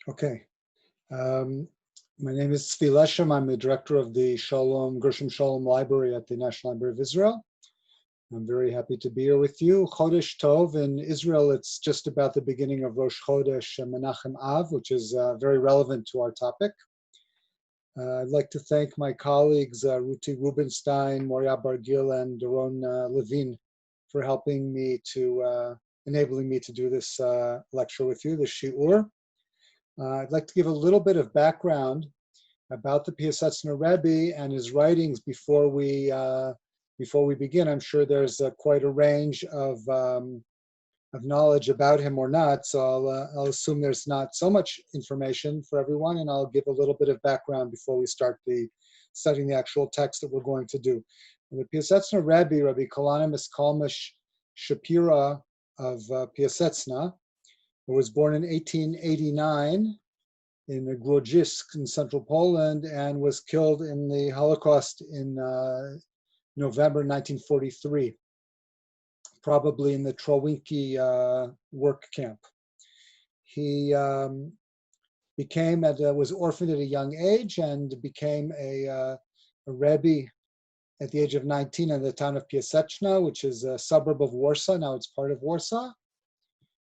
Okay. Um, my name is Zvi Leshem. I'm the director of the Gershom Scholem Library at the National Library of Israel. I'm very happy to be here with you. Chodesh Tov. In Israel, it's just about the beginning of Rosh Chodesh Menachem Av, which is very relevant to our topic. I'd like to thank my colleagues, Ruti Rubenstein, Moria Bargil, and Doron Levine for helping me to, enabling me to do this lecture with you, this shiur. I'd like to give a little bit of background about the Piasetzner Rebbe and his writings before we begin. I'm sure there's quite a range of knowledge about him or not, so I'll assume there's not so much information for everyone, and I'll give a little bit of background before we start studying the actual text that we're going to do. And the Piasetzner Rebbe, Rabbi Kalanimus Kalmish Shapira of Piasetzna, who was born in 1889 in Grodzisk in central Poland and was killed in the Holocaust in November 1943, probably in the Trowinki work camp. He was orphaned at a young age and became a Rebbe at the age of 19 in the town of Piaseczna, which is a suburb of Warsaw. Now it's part of Warsaw.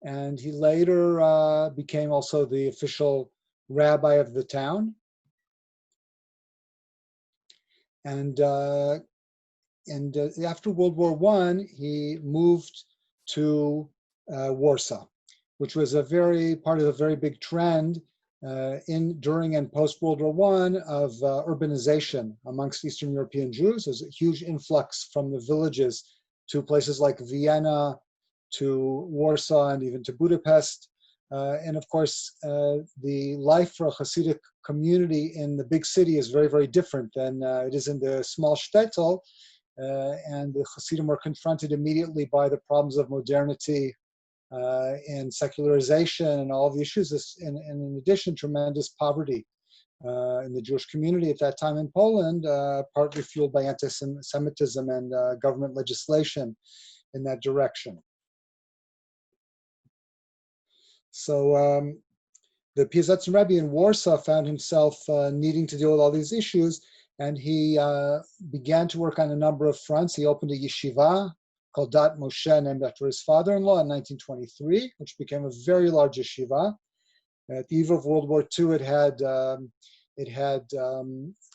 And he later became also the official rabbi of the town. And after World War I, he moved to Warsaw, which was part of a very big trend during and post World War I of urbanization amongst Eastern European Jews. There's a huge influx from the villages to places like Vienna, to Warsaw, and even to Budapest. And of course, the life for a Hasidic community in the big city is very, very different than it is in the small shtetl. And the Hasidim were confronted immediately by the problems of modernity and secularization and all the issues, and in addition, tremendous poverty in the Jewish community at that time in Poland, partly fueled by anti-Semitism and government legislation in that direction. So the Piasetzner Rebbe in Warsaw found himself needing to deal with all these issues, and he began to work on a number of fronts. He opened a yeshiva called Dat Moshe, named after his father-in-law, in 1923, which became a very large yeshiva. At the eve of World War II, it had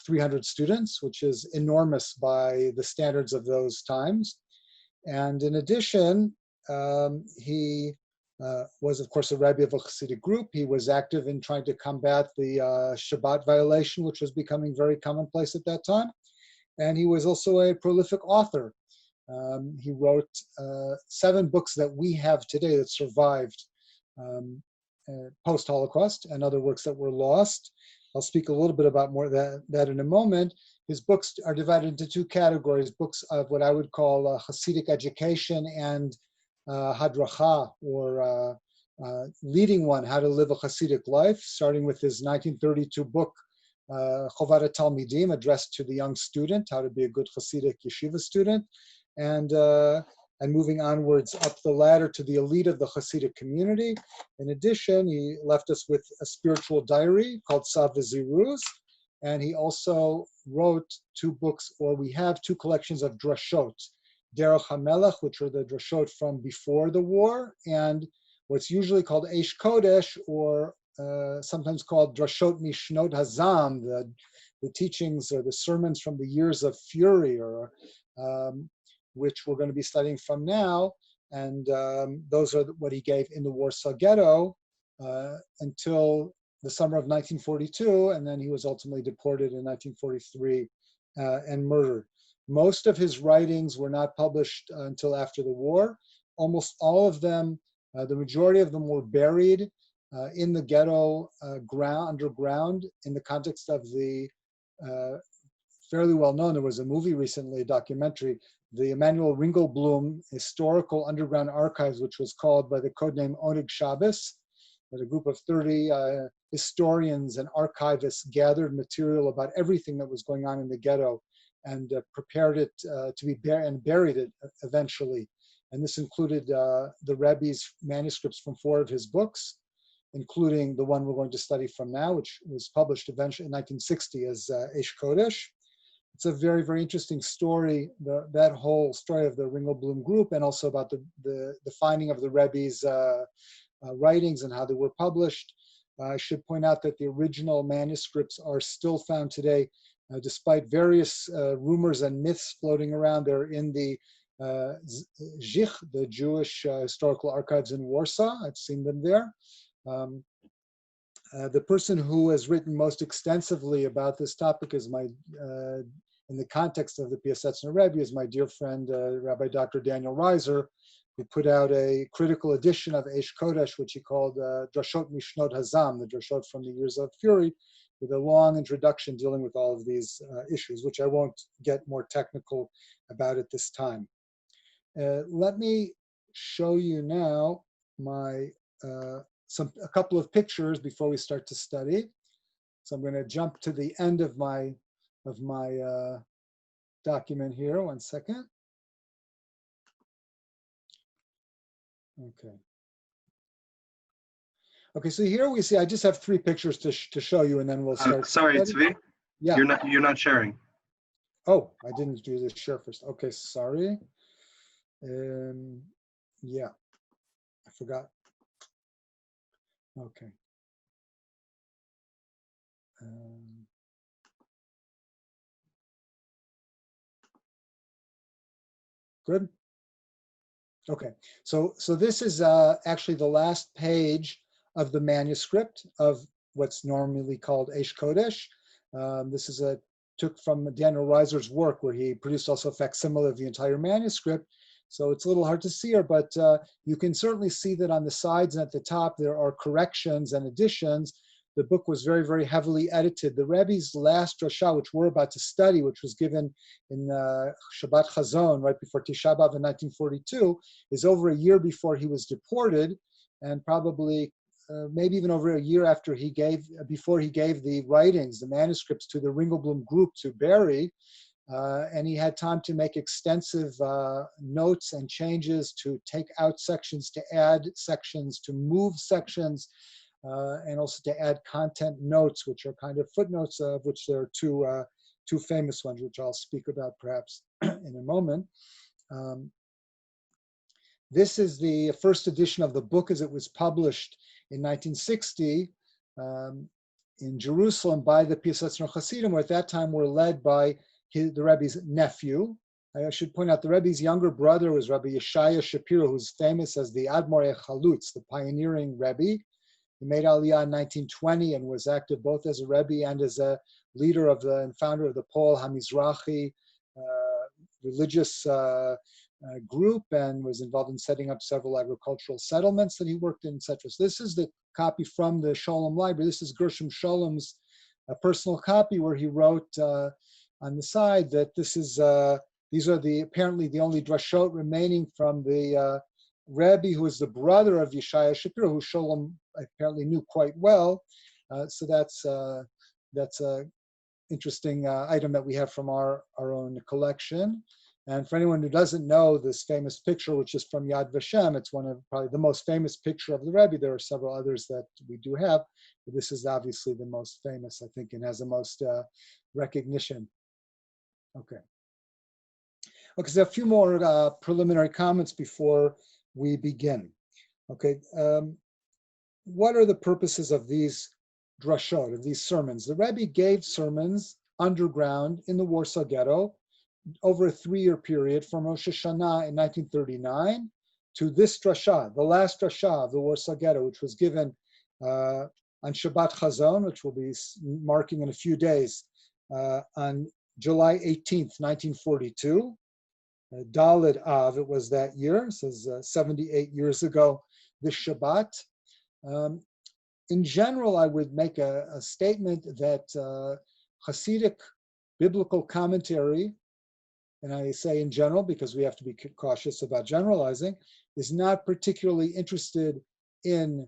300 students, which is enormous by the standards of those times. And in addition, he was, of course, a Rebbe of a Hasidic group. He was active in trying to combat the Shabbat violation, which was becoming very commonplace at that time. And he was also a prolific author. He wrote 7 books that we have today that survived post-Holocaust, and other works that were lost. I'll speak a little bit about more of that in a moment. His books are divided into 2 categories: books of what I would call Hasidic education and Hadracha, or leading one how to live a Hasidic life, starting with his 1932 book, Chovat Talmidim, addressed to the young student, how to be a good Hasidic yeshiva student, and moving onwards up the ladder to the elite of the Hasidic community. In addition, he left us with a spiritual diary called Sav V'Ziruz, and he also wrote 2 books, or we have 2 collections of drashot, Derech HaMelech, which are the drashot from before the war, and what's usually called Aish Kodesh, or sometimes called Drashot Mishnot Hazam, the teachings or the sermons from the years of fury, or which we're going to be studying from now. And those are what he gave in the Warsaw Ghetto until the summer of 1942, and then he was ultimately deported in 1943 and murdered. Most of his writings were not published until after the war. Almost all of them, the majority of them, were buried in the ghetto underground, in the context of the fairly well-known, there was a movie recently, a documentary, the Emanuel Ringelblum Historical Underground Archives, which was called by the codename Oneg Shabbos, that a group of 30 historians and archivists gathered material about everything that was going on in the ghetto and prepared it to be and buried it eventually. And this included the Rebbe's manuscripts from 4 of his books. including the one we're going to study from now, which was published eventually in 1960 as Aish Kodesh. It's a very, very interesting story, that whole story of the Ringelblum group, and also about the finding of the Rebbe's writings and how they were published. I should point out that the original manuscripts are still found today, despite various rumors and myths floating around. They're in the Zich, the Jewish Historical Archives in Warsaw. I've seen them there. The person who has written most extensively about this topic is in the context of the Piasetzner Rebbe, is my dear friend, Rabbi Dr. Daniel Reiser, who put out a critical edition of Aish Kodesh, which he called Drashot Mishnot Hazam, the Drashot from the Years of Fury, with a long introduction dealing with all of these issues, which I won't get more technical about at this time. Let me show you now a couple of pictures before we start to study. So I'm going to jump to the end of my document here. One second. Okay, so here we see, I just have 3 pictures to show you, and then we'll start. Sorry, Zvi. Yeah. You're not sharing. Oh, I didn't do the share first. Okay, sorry. Yeah, I forgot. Okay. Good. Okay, so this is actually the last page of the manuscript of what's normally called Aish Kodesh. This is took from Daniel Reiser's work, where he produced also a facsimile of the entire manuscript. So it's a little hard to see here, but you can certainly see that on the sides and at the top there are corrections and additions. The book was very, very heavily edited. The Rebbe's last Drasha, which we're about to study, which was given in Shabbat Chazan right before Tisha B'Av in 1942, is over a year before he was deported, and probably maybe even over a year after before he gave the writings, the manuscripts, to the Ringelblum group to bury. And he had time to make extensive notes and changes, to take out sections, to add sections, to move sections, and also to add content notes, which are kind of footnotes, of which there are two famous ones, which I'll speak about perhaps in a moment. This is the first edition of the book as it was published in 1960 in Jerusalem by the Piasetzner Hasidim, who at that time were led by the Rebbe's nephew. I should point out the Rebbe's younger brother was Rabbi Yeshaya Shapiro, who's famous as the Admor Chalutz, the pioneering Rebbe. He made Aliyah in 1920 and was active both as a Rebbe and as a leader of and founder of the Pol HaMizrahi religious group, and was involved in setting up several agricultural settlements that he worked in, etc. So this is the copy from the Scholem library. This is Gershom Sholem's personal copy, where he wrote on the side that these are apparently the only drashot remaining from the Rebbe, who is the brother of Yeshaya Shapiro, who Scholem apparently knew quite well. So that's an interesting item that we have from our own collection. And for anyone who doesn't know this famous picture, which is from Yad Vashem, it's one of probably the most famous picture of the Rebbe. There are several others that we do have, but this is obviously the most famous, I think, and has the most recognition. Okay, so a few more preliminary comments before we begin. Okay, what are the purposes of these drashot, of these sermons? The Rebbe gave sermons underground in the Warsaw Ghetto over a 3-year period from Rosh Hashanah in 1939 to this drasha, the last drasha of the Warsaw Ghetto, which was given on Shabbat Chazan, which we'll be marking in a few days, on July 18th, 1942. Daled Av, it was that year. It says 78 years ago, this Shabbat. In general, I would make a statement that Hasidic biblical commentary, and I say in general because we have to be cautious about generalizing, is not particularly interested in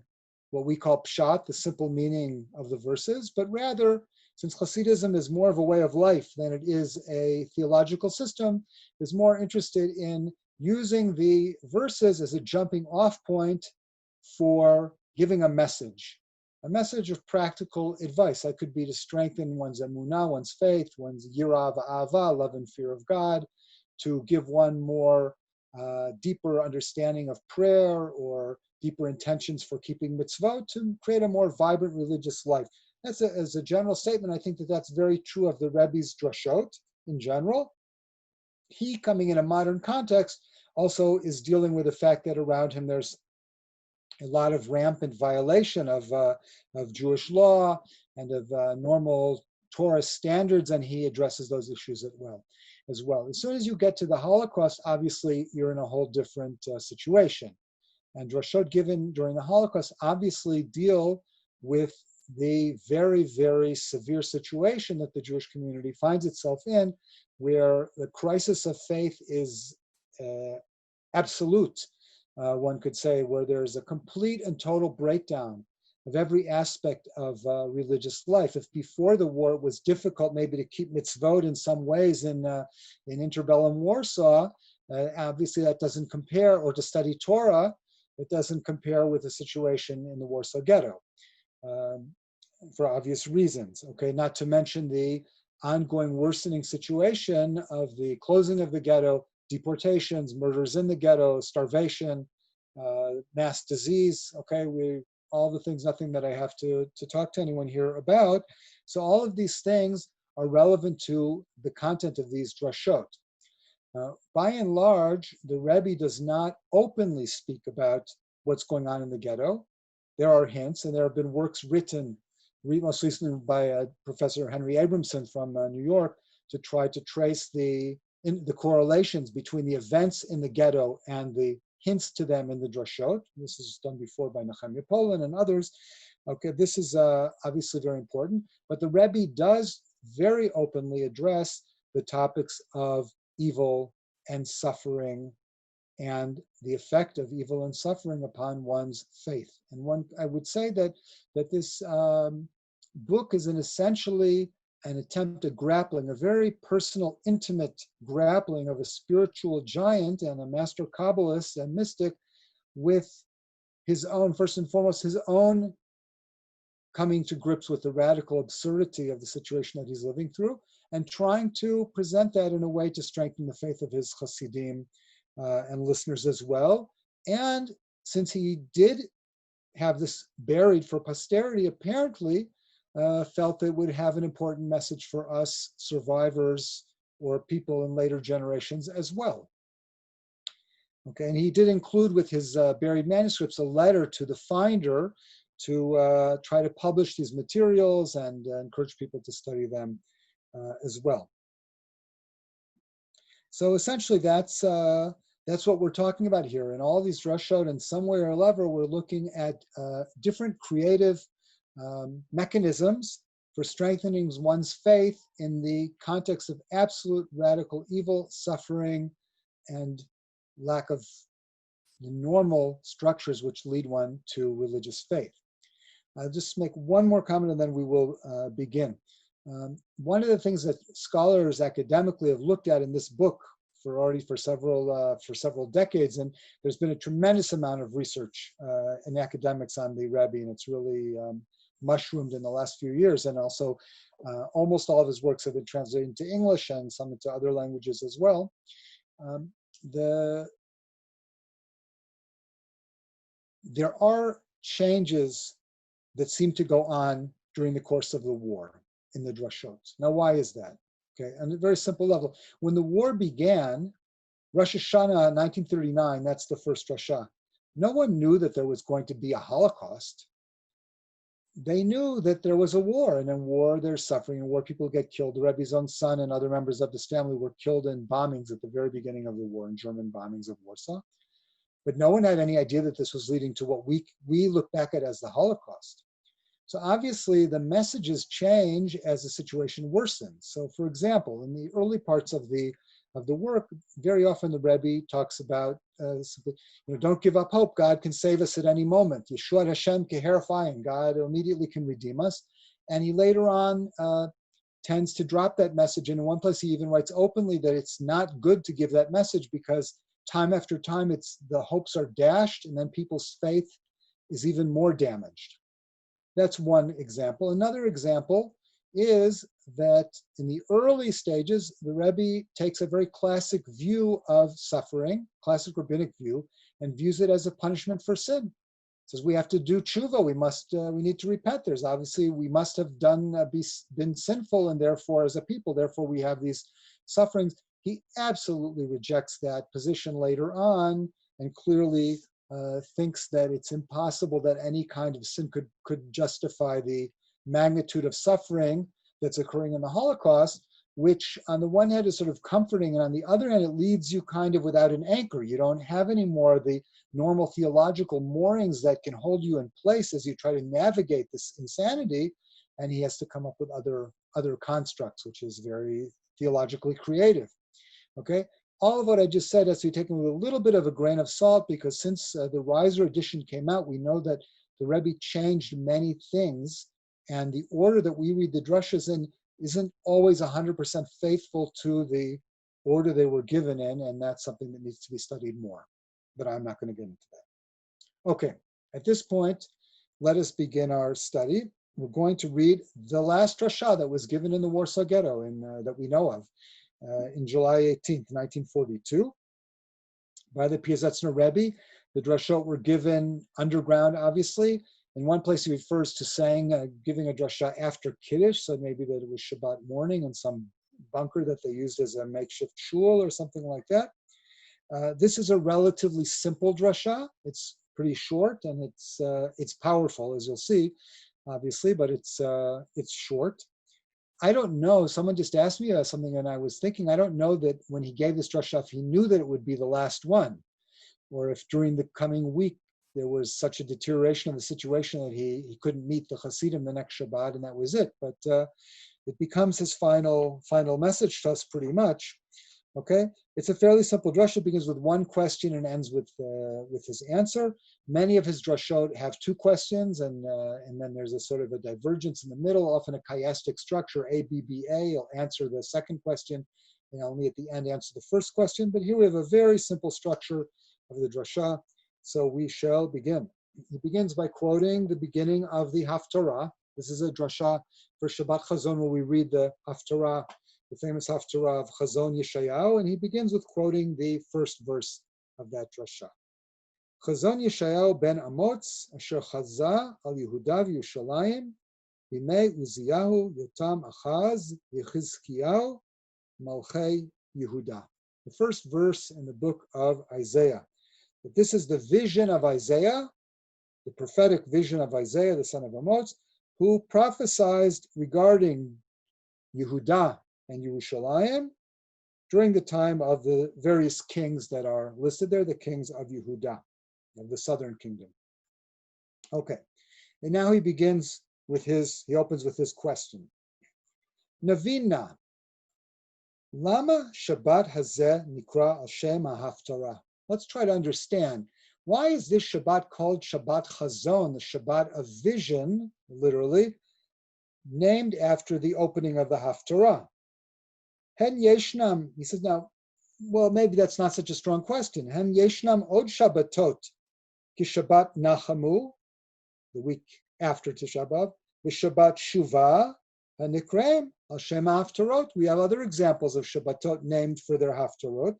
what we call pshat, the simple meaning of the verses, but rather, since Hasidism is more of a way of life than it is a theological system, is more interested in using the verses as a jumping off point for giving a message of practical advice. That could be to strengthen one's emunah, one's faith, one's yirah v'ahava, love and fear of God, to give one more deeper understanding of prayer or deeper intentions for keeping mitzvot, to create a more vibrant religious life. That's as a general statement. I think that that's very true of the Rebbe's drashot in general. He, coming in a modern context, also is dealing with the fact that around him there's a lot of rampant violation of Jewish law and of normal Torah standards, and he addresses those issues as well. As soon as you get to the Holocaust, obviously you're in a whole different situation. And drashot given during the Holocaust obviously deal with the very, very severe situation that the Jewish community finds itself in, where the crisis of faith is absolute, one could say, where there's a complete and total breakdown of every aspect of religious life. If before the war it was difficult maybe to keep mitzvot in some ways in interbellum Warsaw, obviously that doesn't compare, or to study Torah, it doesn't compare with the situation in the Warsaw Ghetto, for obvious reasons. Okay, not to mention the ongoing worsening situation of the closing of the ghetto, deportations, murders in the ghetto, starvation, mass disease. Okay, all the things, nothing that I have to talk to anyone here about. So all of these things are relevant to the content of these drashot. By and large, the Rebbe does not openly speak about what's going on in the ghetto. There are hints, and there have been works written, most recently by Professor Henry Abramson from New York, to try to trace the correlations between the events in the ghetto and the hints to them in the drashot. This is done before by Nehemiah Poland and others. Okay, this is obviously very important, but the Rebbe does very openly address the topics of evil and suffering and the effect of evil and suffering upon one's faith. And I would say that this book is essentially an attempt at grappling, a very personal, intimate grappling of a spiritual giant and a master Kabbalist and mystic with his own, first and foremost, his own coming to grips with the radical absurdity of the situation that he's living through, and trying to present that in a way to strengthen the faith of his Hasidim and listeners as well. And since he did have this buried for posterity, apparently felt it would have an important message for us survivors or people in later generations as well. Okay, and he did include with his buried manuscripts a letter to the finder to try to publish these materials and encourage people to study them as well. So essentially that's what we're talking about here. In all these drashot, in some way or other, we're looking at different creative mechanisms for strengthening one's faith in the context of absolute radical evil, suffering, and lack of the normal structures which lead one to religious faith. I'll just make one more comment and then we will begin. One of the things that scholars academically have looked at in this book for several decades, and there's been a tremendous amount of research in academics on the Rebbe, and it's really mushroomed in the last few years, and also almost all of his works have been translated into English and some into other languages as well. There are changes that seem to go on during the course of the war in the drashot. Now, why is that? Okay, on a very simple level. When the war began, Rosh Hashanah 1939, that's the first drasha, no one knew that there was going to be a Holocaust. They knew that there was a war, and in war there's suffering, in war people get killed. The Rebbe's own son and other members of his family were killed in bombings at the very beginning of the war, in German bombings of Warsaw. But no one had any idea that this was leading to what we look back at as the Holocaust. So obviously the messages change as the situation worsens. So for example, in the early parts of the work, very often the Rebbe talks about, don't give up hope. God can save us at any moment. Yeshua Hashem keherafayim. God immediately can redeem us. And he later on tends to drop that message. And in one place he even writes openly that it's not good to give that message because time after time the hopes are dashed and then people's faith is even more damaged. That's one example. Another example is that in the early stages, the Rebbe takes a very classic view of suffering, classic rabbinic view, and views it as a punishment for sin. Says we have to do tshuva. We need to repent. There's obviously we must have been sinful, and therefore, as a people, therefore we have these sufferings. He absolutely rejects that position later on, and clearly thinks that it's impossible that any kind of sin could justify the magnitude of suffering that's occurring in the Holocaust, which on the one hand is sort of comforting, and on the other hand, it leaves you kind of without an anchor. You don't have any more of the normal theological moorings that can hold you in place as you try to navigate this insanity, and he has to come up with other constructs, which is very theologically creative. Okay, all of what I just said has to be taken with a little bit of a grain of salt, because since the Reiser edition came out, we know that the Rebbe changed many things, and the order that we read the drashas in isn't always 100% faithful to the order they were given in, and that's something that needs to be studied more. But I'm not going to get into that. Okay, at this point, let us begin our study. We're going to read the last drasha that was given in the Warsaw Ghetto that we know of in July 18th, 1942, by the Piazetzner Rebbe. The drashot were given underground, obviously. In one place, he refers to giving a drasha after Kiddush, so maybe that it was Shabbat morning in some bunker that they used as a makeshift shul or something like that. This is a relatively simple drasha. It's pretty short and it's powerful, as you'll see, obviously, but it's short. I don't know. Someone just asked me something, and I was thinking, I don't know that when he gave this drasha, if he knew that it would be the last one, or if during the coming week there was such a deterioration of the situation that he couldn't meet the Hasidim the next Shabbat, and that was it. But it becomes his final message to us, pretty much. Okay, it's a fairly simple drasha. It begins with one question and ends with his answer. Many of his drashot have two questions, and then there's a sort of a divergence in the middle, often a chiastic structure, A, B, B, A. He'll answer the second question, and only at the end answer the first question. But here we have a very simple structure of the drasha, so we shall begin. He begins by quoting the beginning of the Haftarah. This is a drasha for Shabbat Chazan, where we read the Haftarah, the famous Haftarah of Chazon Yeshayahu, and he begins with quoting the first verse of that drasha. Chazon Yeshayahu ben Amotz, asher chaza al Yehuda v'Yushalayim, b'mei Uziyahu, Yotam Achaz, Yechizkiyahu, Malchei Yehuda. The first verse in the book of Isaiah. But this is the vision of Isaiah, the prophetic vision of Isaiah, the son of Amoz, who prophesied regarding Yehuda and Yerushalayim during the time of the various kings that are listed there, the kings of Yehuda, of the southern kingdom. Okay, and now he opens with his question. Navina, lama Shabbat hazeh nikra al shem haftarah. Let's try to understand, why is this Shabbat called Shabbat Chazon, the Shabbat of vision, literally, named after the opening of the Haftarah? Hen yeshnam, he says, now, well, maybe that's not such a strong question. Hen yeshnam od Shabbatot, ki Shabbat Nachamu, the week after Tisha B'Av, v'Shabbat Shuvah, hanikrem al shem Haftarot. We have other examples of Shabbatot named for their Haftarot.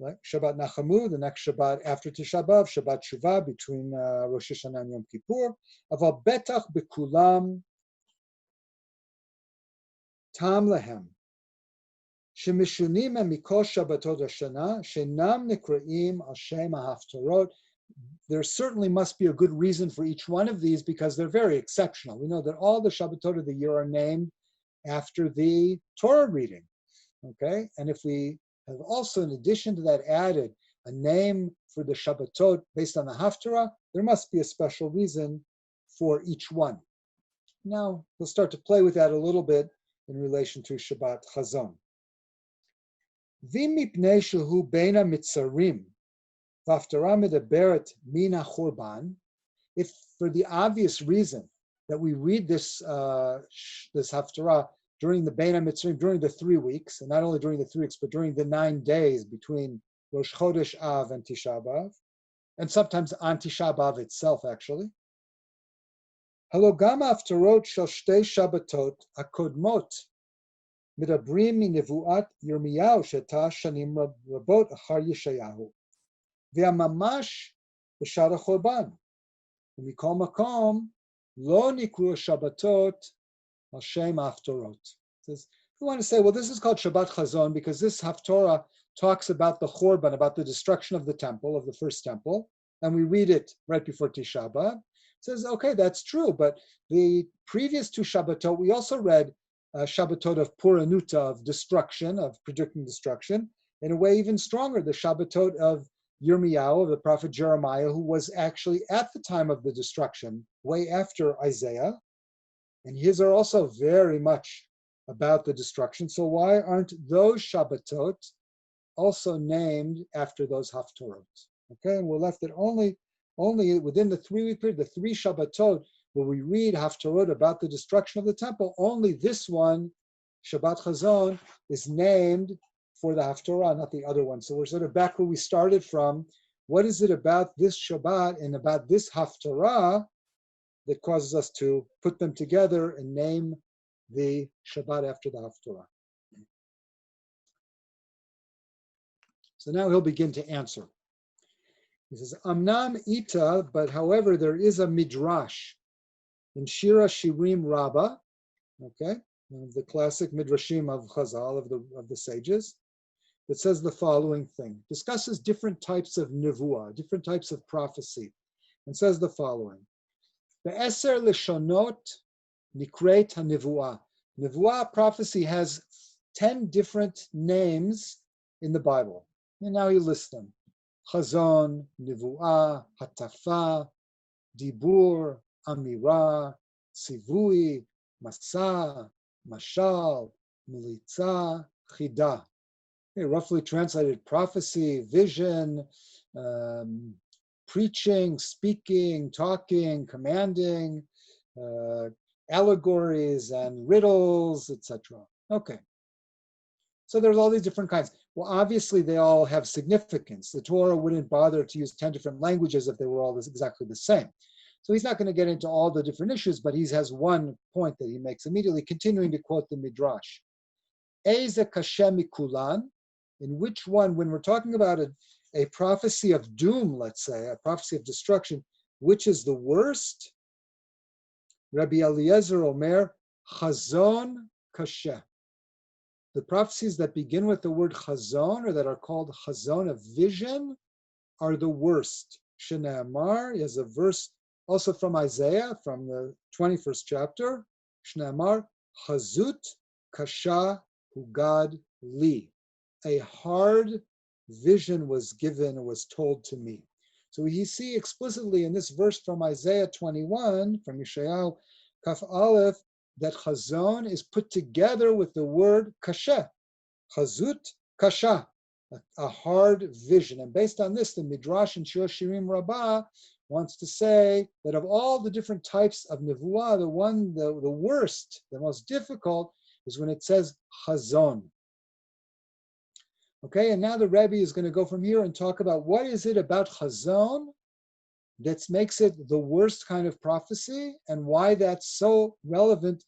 Like Shabbat Nachamu, the next Shabbat after Tisha B'Av, Shabbat Shuvah between Rosh Hashanah and Yom Kippur. Aval betach bekulam tam lehem shemishunim mikol Shabbatot Hashana shenam nikraim al shem haftarot. There certainly must be a good reason for each one of these, because they're very exceptional. We know that all the Shabbatot of the year are named after the Torah reading. Okay, and if we have also, in addition to that, added a name for the Shabbatot based on the Haftarah, there must be a special reason for each one. Now, we'll start to play with that a little bit in relation to Shabbat Chazon. V'im mipnei shehu beina mitzarim, v'Haftarah medaberet mina chorban. If for the obvious reason that we read this Haftarah during the Bein HaMitzrayim, during the 3 weeks, and not only during the 3 weeks, but during the 9 days between Rosh Chodesh Av and Tisha B'Av, and sometimes on Tisha B'Av itself, actually. Halogam haftarot shel shtei Shabbatot hakodmot מדברים מנבואת ירמיהו שהייתה שנים רבות אחר ישעיהו, והממש בשעת החורבן. ומכל מקום לא נקראו השבתות על שם ההפטרות. We want to say, well, this is called Shabbat Chazan because this Haftorah talks about the Chorban, about the destruction of the temple, of the first temple, and we read it right before Tisha B'Av. It says, okay, that's true, but the previous two Shabbatot, we also read Shabbatot of Puranuta, of destruction, of predicting destruction, in a way even stronger, the Shabbatot of Yirmiyahu, of the prophet Jeremiah, who was actually at the time of the destruction, way after Isaiah, and his are also very much about the destruction. So why aren't those Shabbatot also named after those Haftorot? Okay, and we're left at only within the 3-week period, the 3 Shabbatot, where we read Haftorot about the destruction of the temple, only this one, Shabbat Chazan, is named for the Haftorah, not the other one. So we're sort of back where we started from. What is it about this Shabbat and about this Haftorah that causes us to put them together and name the Shabbat after the Haftorah? So now he'll begin to answer. He says, Amnam ita, but however, there is a midrash in Shira Shirim Rabbah, okay, one of the classic midrashim of Chazal, of the sages, that says the following thing, discusses different types of nevuah, different types of prophecy, and says the following, Be'eser leshonot nikret ha-nevuah. Nevuah prophecy has 10 different names in the Bible. And now he lists them. Chazon, nevuah, hatafa, dibur, amira, tzivui, masa, mashal, militza, chida. Okay, roughly translated prophecy, vision, preaching, speaking, talking, commanding, allegories and riddles, etc. Okay. So there's all these different kinds. Well, obviously they all have significance. The Torah wouldn't bother to use 10 different languages if they were all exactly the same. So he's not going to get into all the different issues, but he has one point that he makes immediately, continuing to quote the Midrash. Eze kashem mikulan, in which one, when we're talking about a prophecy of doom, let's say, a prophecy of destruction, which is the worst? Rabbi Eliezer Omer, chazon kashem. The prophecies that begin with the word chazon, or that are called chazon, of vision, are the worst. Shneamar is a verse also from Isaiah, from the 21st chapter. Shneamar, chazut kasha hugad li. A hard vision was given, was told to me. So we see explicitly in this verse from Isaiah 21, from Yeshayahu Kaf Aleph, that chazon is put together with the word kasha, chazut kasha, a hard vision. And based on this, the Midrash in Shir Shirim Rabbah wants to say that of all the different types of nevuah, the worst, the most difficult, is when it says chazon. Okay, and now the Rebbe is going to go from here and talk about what is it about chazon that makes it the worst kind of prophecy, and why that's so relevant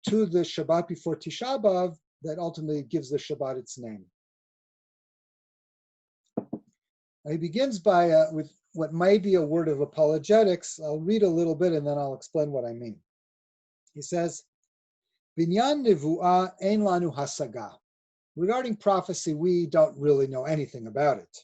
to the Shabbat before Tisha B'Av that ultimately gives the Shabbat its name. He begins by with what may be a word of apologetics. I'll read a little bit and then I'll explain what I mean. He says, Binyan nevuah ein lanu hasaga. Regarding prophecy, we don't really know anything about it.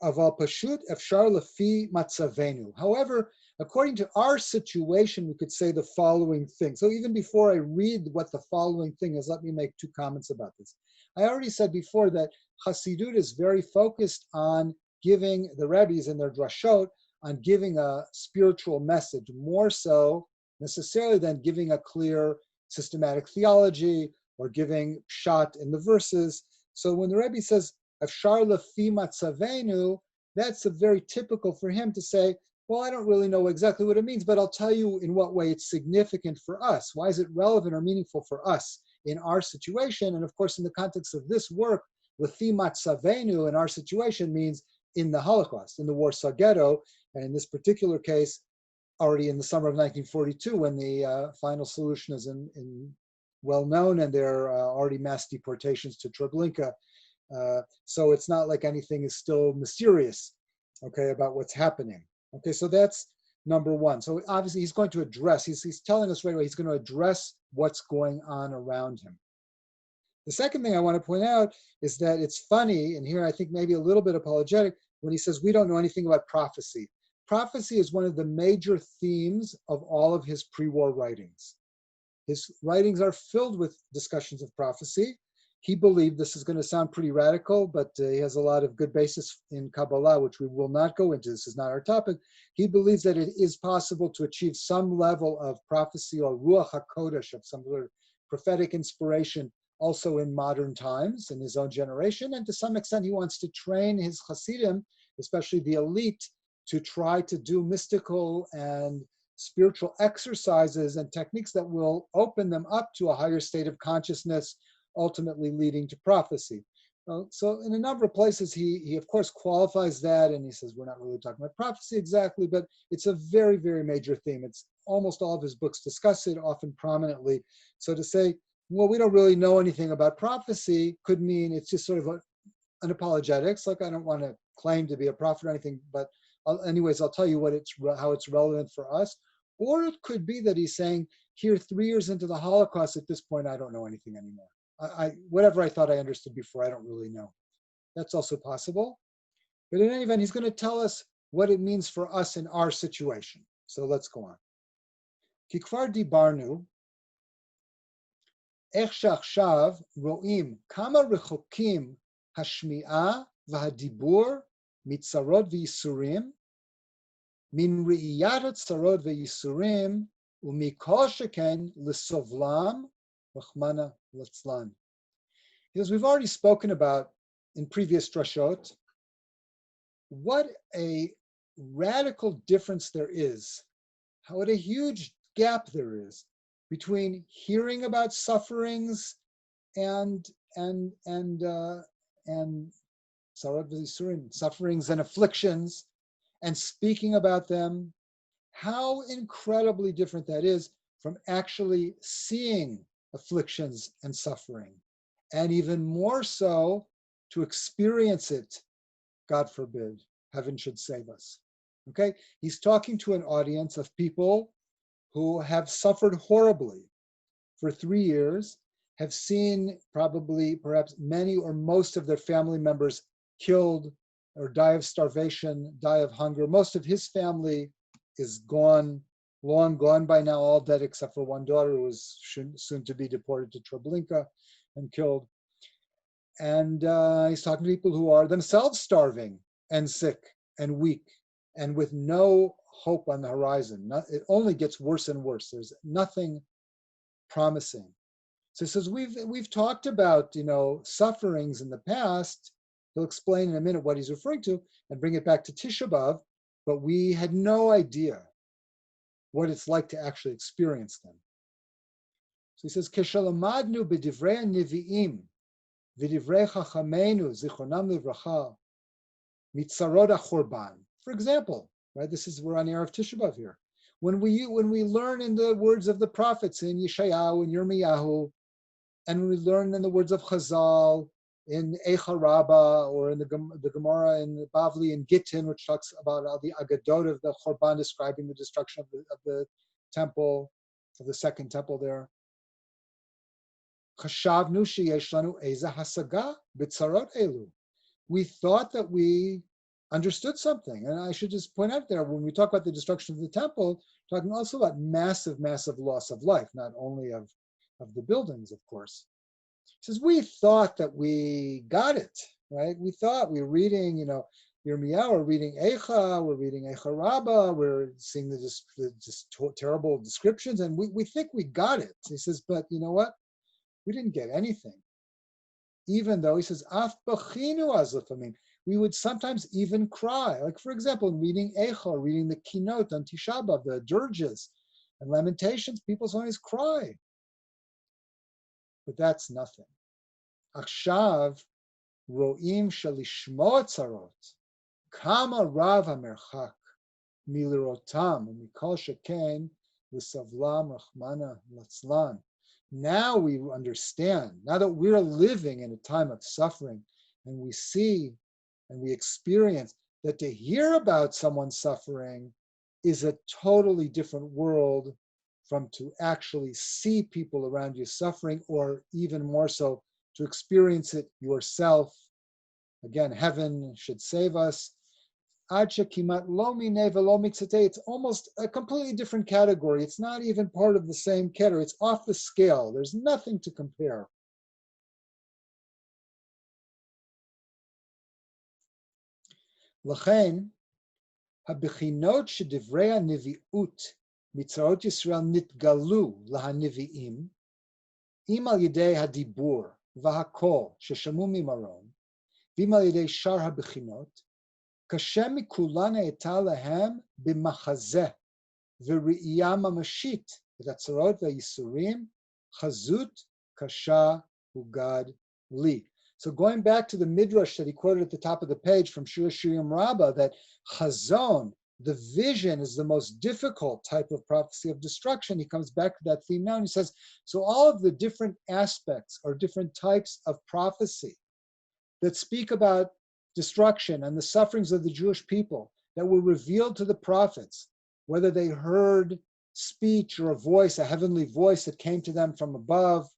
Aval pashut efshar lefi matzavenu. However, according to our situation, we could say the following thing. So even before I read what the following thing is, let me make 2 comments about this. I already said before that Hasidut is very focused on giving, the Rebbes and their Drashot, on giving a spiritual message, more so necessarily than giving a clear systematic theology or giving pshat in the verses. So when the Rebbe says, Efshar lefi matzavenu, that's a very typical for him to say, well, I don't really know exactly what it means, but I'll tell you in what way it's significant for us. Why is it relevant or meaningful for us in our situation? And of course, in the context of this work, lefi matzavenu in our situation means in the Holocaust, in the Warsaw Ghetto, and in this particular case, already in the summer of 1942, when the final solution is well known, and there are already mass deportations to Treblinka. So it's not like anything is still mysterious, okay, about what's happening. Okay, so that's number one. So obviously he's going to address, he's telling us right away, he's going to address what's going on around him. The second thing I want to point out is that it's funny, and here I think maybe a little bit apologetic, when he says we don't know anything about prophecy. Prophecy is one of the major themes of all of his pre-war writings. His writings are filled with discussions of prophecy. He believed, this is going to sound pretty radical, but he has a lot of good basis in Kabbalah, which we will not go into. This is not our topic. He believes that it is possible to achieve some level of prophecy or Ruach HaKodesh, of some sort of prophetic inspiration, also in modern times, in his own generation. And to some extent, he wants to train his Hasidim, especially the elite, to try to do mystical and spiritual exercises and techniques that will open them up to a higher state of consciousness, ultimately leading to prophecy. So in a number of places, he of course qualifies that, and he says, we're not really talking about prophecy exactly, but it's a very, very major theme. It's almost all of his books discuss it, often prominently. So to say, well, we don't really know anything about prophecy could mean it's just sort of an apologetics, like I don't want to claim to be a prophet or anything, but anyways, I'll tell you how it's relevant for us. Or it could be that he's saying, here, 3 years into the Holocaust, at this point, I don't know anything anymore. Whatever I thought I understood before, I don't really know. That's also possible. But in any event, he's going to tell us what it means for us in our situation. So let's go on. Ki kvar dibarnu, איך שעכשיו רואים כמה רחוקים השמיעה והדיבור מצרות וייסורים, מן ראיית הצרות וייסורים, ומכל שכן לסובלם, רחמנא ליצלן. Because we've already spoken about in previous drashot, what a radical difference there is, what a huge gap there is between hearing about sufferings and sufferings and afflictions, and speaking about them, how incredibly different that is from actually seeing afflictions and suffering, and even more so to experience it, God forbid, heaven should save us. Okay, he's talking to an audience of people who have suffered horribly for 3 years, have seen perhaps many or most of their family members killed or die of starvation, die of hunger. Most of his family is gone, long gone by now, all dead except for one daughter who was soon to be deported to Treblinka and killed. And he's talking to people who are themselves starving and sick and weak and with no hope on the horizon. It only gets worse and worse. There's nothing promising. So he says, we've talked about, sufferings in the past. He'll explain in a minute what he's referring to and bring it back to Tisha B'Av, but we had no idea what it's like to actually experience them. So he says, Keshalamadnu b'divrei nevi'im v'divrei chachamenu zichronam livracha mitzarot ha'chorban. For example, right? We're on the Erev Tisha B'Av here. When we learn in the words of the prophets in Yeshayahu and Yirmiyahu, and we learn in the words of Chazal in Eicha Rabbah, or in the Gemara in Bavli and Gittin, which talks about the Agadot of the Chorban, describing the destruction of the temple, of the second temple there. Chashavnu sheyesh lanu eza hasaga b'tzarot elu. We thought that we understood something. And I should just point out there, when we talk about the destruction of the temple, talking also about massive, massive loss of life, not only of the buildings, of course. He says, we thought that we got it, right? We thought we were reading, Yirmiyahu, we're reading Eicha, we're reading Eicha Rabbah, we're seeing the terrible descriptions, and we think we got it. He says, but you know what? We didn't get anything. Even though, he says, Af bachinu azlefamim. We would sometimes even cry. Like, for example, in reading Eicha, reading the Kinot on Tisha B'Av, the dirges and lamentations, people sometimes cry. But that's nothing. Achshav ro'im shalishmo tzarot Kama rav hamerchak milirotam mikol sheken l'savlam rachmana latzlan. Now we understand, now that we're living in a time of suffering, and we see and we experience that to hear about someone suffering is a totally different world from to actually see people around you suffering, or even more so, to experience it yourself. Again, heaven should save us. It's almost a completely different category. It's not even part of the same category. It's off the scale. There's nothing to compare. L'chein, habechinot shedivrei haniviut mitzarot Yisrael nitgalu lahaniviim im al yedei hadibur v'hakol sheshamu mimaron v'im al yedei shar habechinot kashem mikulan ha'eta lahem b'machazeh v'ri'iyah mamashit v'tatzarot v'yisurim chazut kasha ugad li. So going back to the midrash that he quoted at the top of the page from Shir Shirim Rabbah, that chazon, the vision, is the most difficult type of prophecy of destruction. He comes back to that theme now and he says, so all of the different aspects or different types of prophecy that speak about destruction and the sufferings of the Jewish people that were revealed to the prophets, whether they heard speech or a voice, a heavenly voice that came to them from above,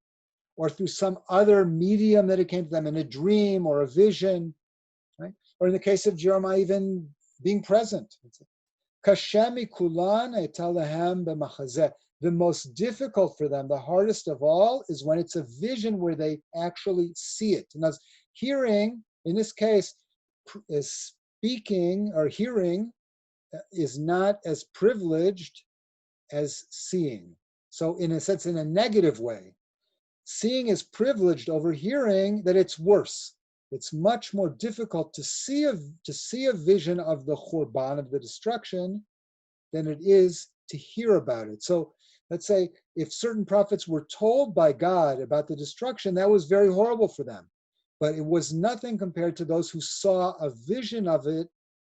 or through some other medium that it came to them in a dream or a vision, right? Or in the case of Jeremiah, even being present. The most difficult for them, the hardest of all, is when it's a vision where they actually see it. And as hearing, in this case, is speaking or hearing is not as privileged as seeing. So in a sense, in a negative way, seeing is privileged over hearing, that it's worse. It's much more difficult to see a vision of the Churban, of the destruction, than it is to hear about it. So let's say if certain prophets were told by God about the destruction, that was very horrible for them. But it was nothing compared to those who saw a vision of it,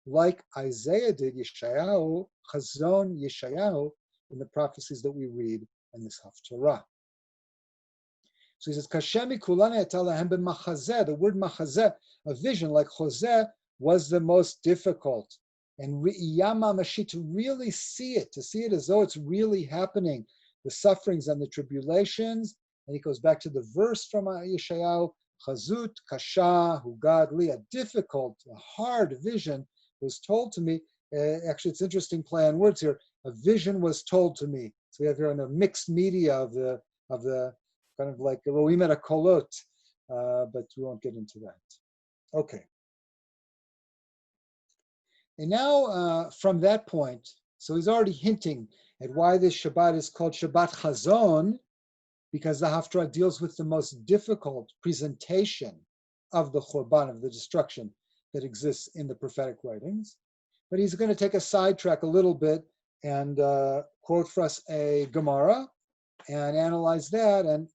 like Isaiah did, Yeshayahu, Chazon Yeshayahu, in the prophecies that we read in this Haftarah. So he says, Kashemi kulane etalahem b'machazeh. The word machazeh, a vision like chozeh, was the most difficult. And ri'iyah mamashi, to really see it, as though it's really happening, the sufferings and the tribulations. And he goes back to the verse from Yeshayahu, Chazut kasha hugad li, a difficult, a hard vision was told to me. Actually, it's interesting play on words here. A vision was told to me. So we have here in a mixed media of the kind of like roim et kolot, but we won't get into that. Okay. And now from that point, so he's already hinting at why this Shabbat is called Shabbat Chazon, because the Haftarah deals with the most difficult presentation of the Churban, of the destruction that exists in the prophetic writings. But he's going to take a sidetrack a little bit and quote for us a Gemara and analyze that and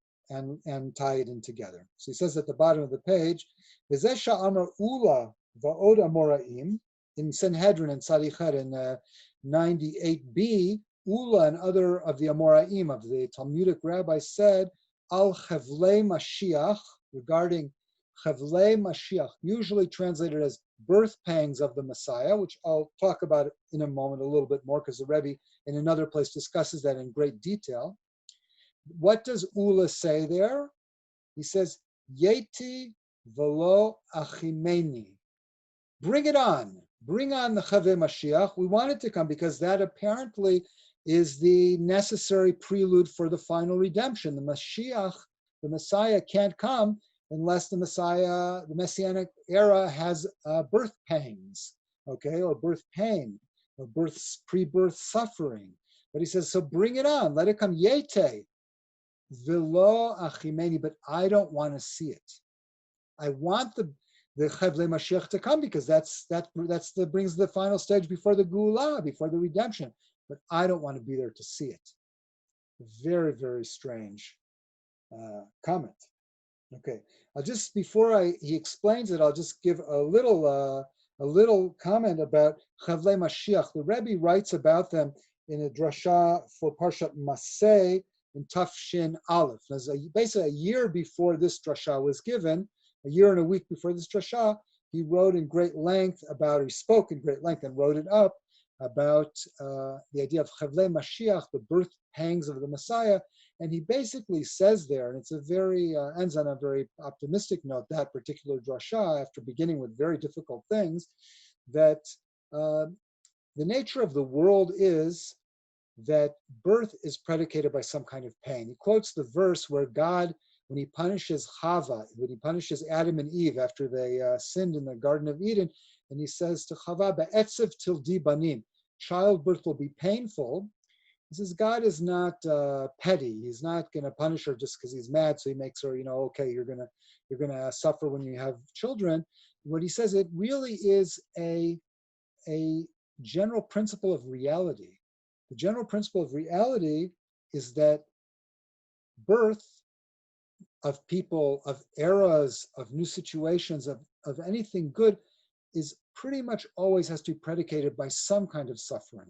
tie it in together. So he says at the bottom of the page, V'zeh sha'amar ula va'od amoraim, in Sanhedrin and Tzadichet in 98b, Ula and other of the Amoraim, of the Talmudic rabbis, said, Al Chavlei Mashiach, regarding Chavlei Mashiach, usually translated as birth pangs of the Messiah, which I'll talk about in a moment a little bit more, because the Rebbe in another place discusses that in great detail. What does Ula say there? He says, Yeti velo achimeni. Bring it on. Bring on the Chavlei Mashiach. We want it to come because that apparently is the necessary prelude for the final redemption. The Mashiach, the Messiah, can't come unless the Messiah, the Messianic era, has birth pangs, okay, or birth pain, or pre-birth suffering. But he says, so bring it on. Let it come. Yete, velo achimeni, but I don't want to see it. I want the Chavlei Mashiach to come because that brings the final stage before the Geulah, before the redemption. But I don't want to be there to see it. Very, very strange comment. Okay, I'll just, before he explains it, I'll just give a little a little comment about Chavlei Mashiach. The Rebbe writes about them in a Drasha for Parshat Maseh in Tafshin Aleph. Basically, a year before this Drasha was given, a year and a week before this Drasha, he wrote in great length about, or he spoke in great length and wrote it up about the idea of Chavlei Mashiach, the birth pangs of the Messiah. And he basically says there, and it's a very, ends on a very optimistic note, that particular drasha, after beginning with very difficult things, that the nature of the world is that birth is predicated by some kind of pain. He quotes the verse where God, when he punishes Chava, when he punishes Adam and Eve after they sinned in the Garden of Eden, and he says to Chava, "Be'etzev tildi banim," childbirth will be painful. He says God is not petty. He's not going to punish her just because he's mad. So he makes her, okay, you're gonna suffer when you have children. What he says, it really is a general principle of reality. The general principle of reality is that birth of people, of eras, of new situations, of anything good, is pretty much always has to be predicated by some kind of suffering,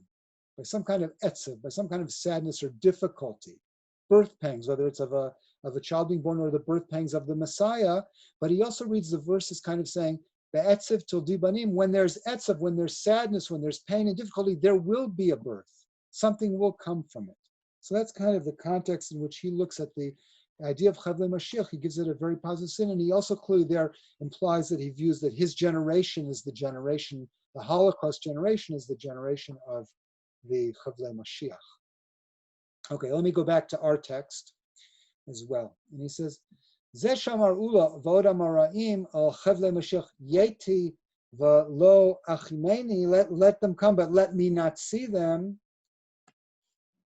by some kind of etzev, by some kind of sadness or difficulty, birth pangs, whether it's of a child being born or the birth pangs of the Messiah. But he also reads the verse as kind of saying, "Be'etzev tildi banim," when there's etzev, when there's sadness, when there's pain and difficulty, there will be a birth. Something will come from it. So that's kind of the context in which he looks at the idea of Chavlei Mashiach. He gives it a very positive spin, and he also clearly there implies that he views that his generation is the generation, the Holocaust generation is the generation of the Chavlei Mashiach. Okay, let me go back to our text as well. And he says, Ze shamar ula v'od amara'im al Chavlei Mashiach yeti v'lo achimeni, let them come, but let me not see them.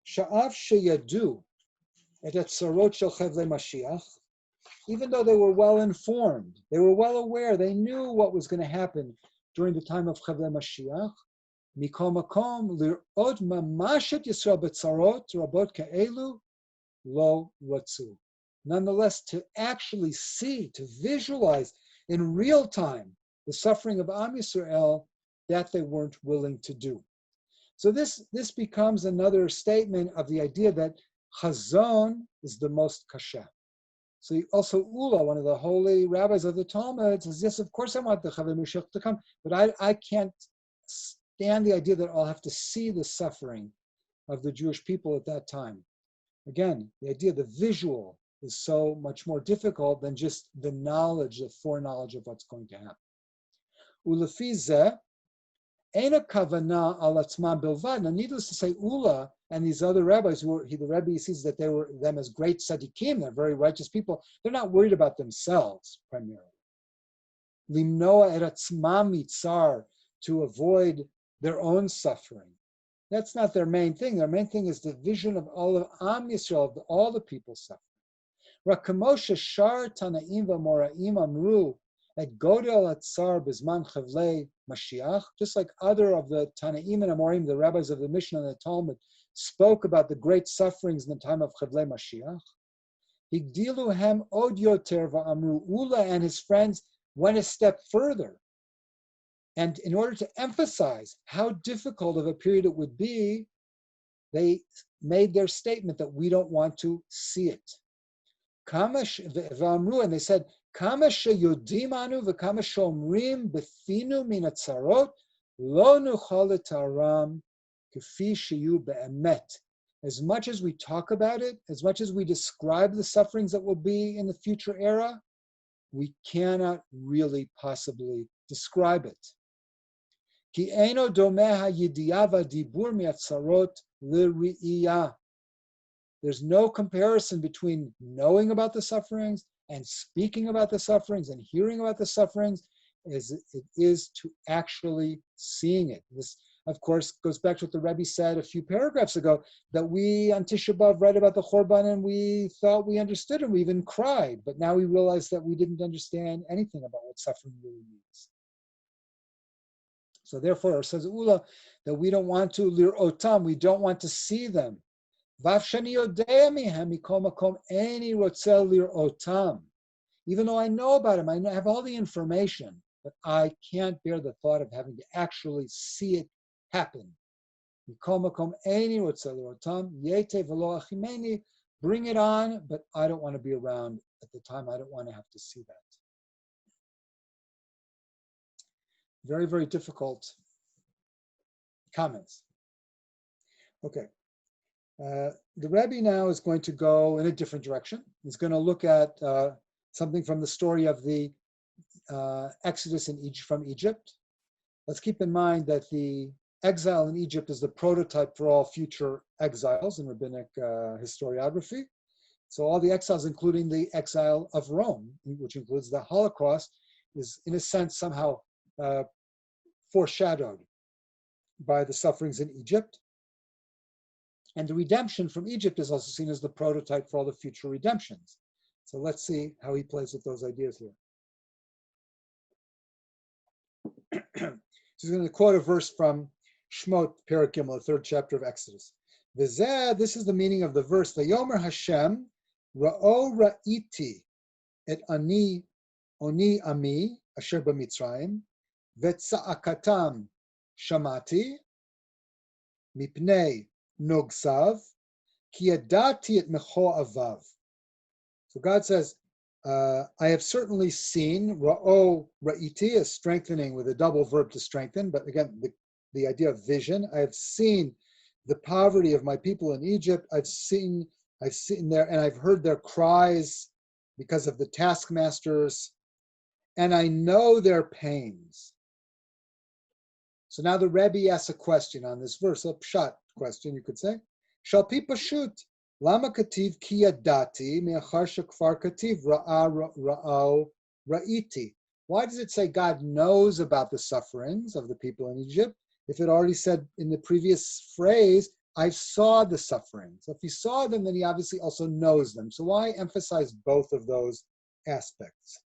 Sha'av sheyadu et etzarot shel Chavlei Mashiach, even though they were well informed, they were well aware, they knew what was going to happen during the time of Chavlei Mashiach. Mikol makom lirot mamash et Yisrael betzarot rabot ke'elu lo ratzu. Nonetheless, to actually see, to visualize in real time the suffering of Am Yisrael, that they weren't willing to do. So this becomes another statement of the idea that Chazon is the most kasha. So also Ula, one of the holy rabbis of the Talmud, says, yes, of course I want the Chavlei Mashiach to come, but I can't stand the idea that I'll have to see the suffering of the Jewish people at that time. Again, the idea, the visual, is so much more difficult than just the knowledge, the foreknowledge of what's going to happen. Ulefi zeh, Eina kavana al atzman bilvad. Now, needless to say, Ula and these other rabbis, the Rebbe sees that they were them as great tzaddikim, they're very righteous people. They're not worried about themselves primarily. Limnoa et atzman mitzar, to avoid their own suffering. That's not their main thing. Their main thing is the vision of all of Am Yisrael, of all the people suffering. Rakamosha shar tanaim v'moraim amru et godel atzar bizman chavlei Mashiach, just like other of the Tanaim and Amorim, the rabbis of the Mishnah and the Talmud, spoke about the great sufferings in the time of Chavlei Mashiach. Higdilu hem od yoter va'amru. Ula and his friends went a step further, and in order to emphasize how difficult of a period it would be, they made their statement that we don't want to see it. Kamash v'amru, and they said, Kama sheyodim anu v'kama shomrim befinu min atzarot lo nuchal etaram k'fi sheyu be'emet. As much as we talk about it, as much as we describe the sufferings that will be in the future era, we cannot really possibly describe it. Ki eino domeh ha'yidiyah v'dibur mi'atzarot l'ri'iyah. There's no comparison between knowing about the sufferings and speaking about the sufferings and hearing about the sufferings as it is to actually seeing it. This, of course, goes back to what the Rebbe said a few paragraphs ago, that we on Tisha B'Av read about the Chorban and we thought we understood and we even cried, but now we realize that we didn't understand anything about what suffering really means. So therefore, says Ula, that we don't want to lir'otam, we don't want to see them. Even though I know about him, I have all the information, but I can't bear the thought of having to actually see it happen. Bring it on, but I don't want to be around at the time. I don't want to have to see that. Very, very difficult comments. Okay. The Rebbe now is going to go in a different direction. He's going to look at something from the story of the Exodus from Egypt. Let's keep in mind that the exile in Egypt is the prototype for all future exiles in rabbinic historiography. So all the exiles, including the exile of Rome, which includes the Holocaust, is in a sense somehow foreshadowed by the sufferings in Egypt. And the redemption from Egypt is also seen as the prototype for all the future redemptions. So let's see how he plays with those ideas here. So he's going to quote a verse from Shmot, Perek Gimel, the 3rd chapter of Exodus. V'zeh, this is the meaning of the verse. Vayomer Hashem, ra'o ra'iti et oni ami asher b'Mitzrayim, v'tza'akatam shamati mipnei nogsav ki yadati et mecho avav. So God says, I have certainly seen, ra'o ra'iti, is strengthening with a double verb to strengthen, but again, the idea of vision. I have seen the poverty of my people in Egypt. I've seen there, and I've heard their cries because of the taskmasters, and I know their pains. So now the Rebbe asks a question on this verse, a pshat question, you could say. Shal pi pashut, lama kativ ki yadati me'achar shekfar kativ ra'o ra'iti. Why does it say God knows about the sufferings of the people in Egypt if it already said in the previous phrase, I saw the suffering? So if he saw them, then he obviously also knows them. So why emphasize both of those aspects?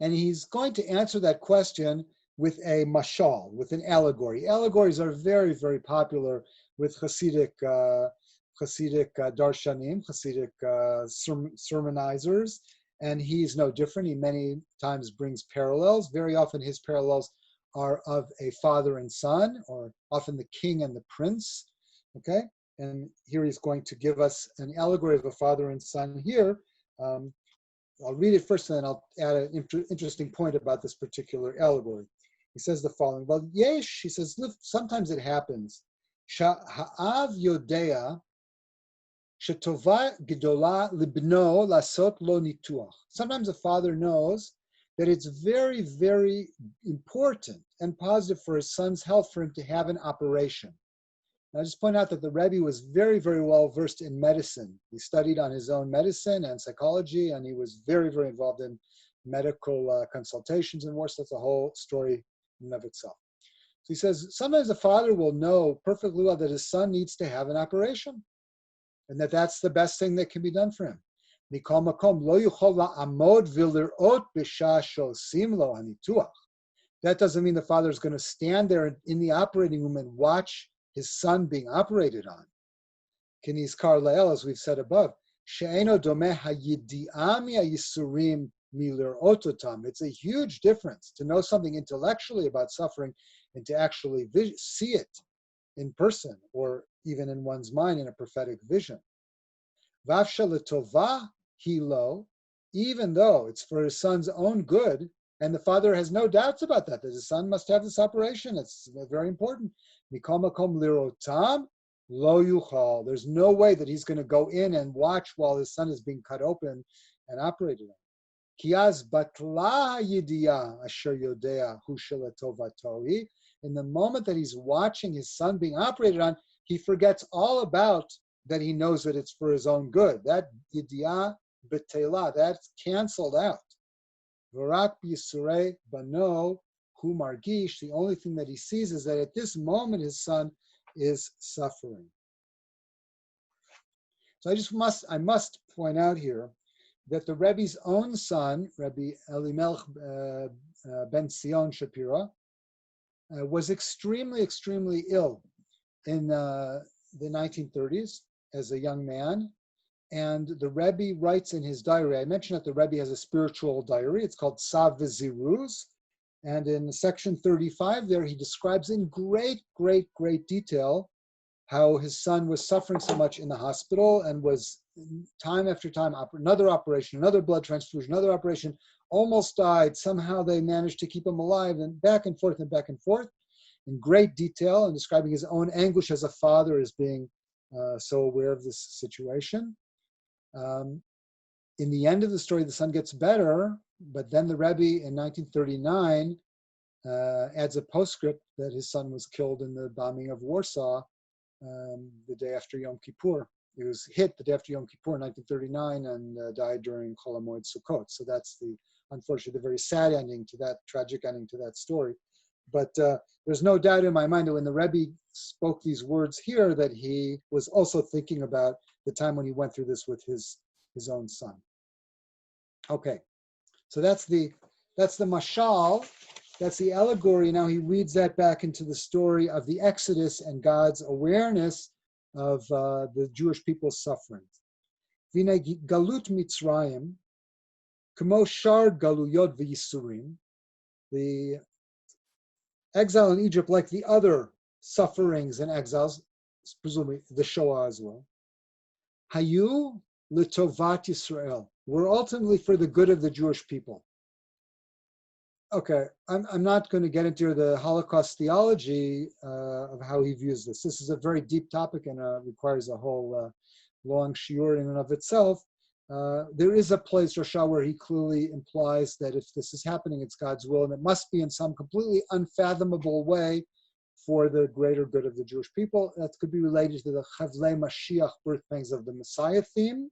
And he's going to answer that question with a mashal, with an allegory. Allegories are very, very popular with Hasidic darshanim, Hasidic sermonizers, and he's no different. He many times brings parallels. Very often his parallels are of a father and son, or often the king and the prince, okay? And here he's going to give us an allegory of a father and son here. I'll read it first, and then I'll add an interesting point about this particular allegory. He says the following, well, yesh, he says, sometimes it happens. Ha'av yodea shetova gedola libno lasot lo nituach. Sometimes a father knows that it's very, very important and positive for his son's health for him to have an operation. And I just point out that the Rebbe was very, very well versed in medicine. He studied on his own medicine and psychology, and he was very, very involved in medical consultations in Warsaw. That's a whole story in and of itself. So he says, sometimes the father will know perfectly well that his son needs to have an operation, and that that's the best thing that can be done for him. That doesn't mean the father is going to stand there in the operating room and watch his son being operated on. Kinizkar le'el, as we've said above, it's a huge difference to know something intellectually about suffering and to actually see it in person or even in one's mind in a prophetic vision. Even though it's for his son's own good, and the father has no doubts about that his son must have this operation. It's very important. There's no way that he's going to go in and watch while his son is being cut open and operated on. In the moment that he's watching his son being operated on, he forgets all about that he knows that it's for his own good. That yidiyah betela, that's canceled out. V'rak b'yisurei bano hu margish, the only thing that he sees is that at this moment his son is suffering. So I must point out here that the Rebbe's own son, Rabbi Elimelech ben Sion Shapira, was extremely, extremely ill in the 1930s as a young man. And the Rebbe writes in his diary, I mentioned that the Rebbe has a spiritual diary. It's called Tzav V'Ziruz. And in section 35 there, he describes in great detail how his son was suffering so much in the hospital and was time after time, another operation, another blood transfusion, another operation, almost died. Somehow they managed to keep him alive, and back and forth in great detail, and describing his own anguish as a father as being so aware of this situation. In the end of the story, the son gets better, but then the Rebbe in 1939 adds a postscript that his son was killed in the bombing of Warsaw the day after Yom Kippur. He was hit the day after Yom Kippur in 1939 and died during Chol HaMoed Sukkot. So that's unfortunately, the very sad ending to that, tragic ending to that story. But there's no doubt in my mind that when the Rebbe spoke these words here, that he was also thinking about the time when he went through this with his own son. Okay, so that's the mashal, that's the allegory. Now he reads that back into the story of the Exodus and God's awareness of the Jewish people's suffering. V'nei galut Mitzrayim, k'mo shar galuyot v'yisurim, the exile in Egypt, like the other sufferings and exiles, presumably the Shoah as well, hayu l'tovat Yisrael, were ultimately for the good of the Jewish people. Okay, I'm not going to get into the Holocaust theology of how he views this. This is a very deep topic and requires a whole long shiur in and of itself. There is a place, Drasha, where he clearly implies that if this is happening, it's God's will, and it must be in some completely unfathomable way for the greater good of the Jewish people. That could be related to the Chavlei Mashiach, birth pangs of the Messiah theme,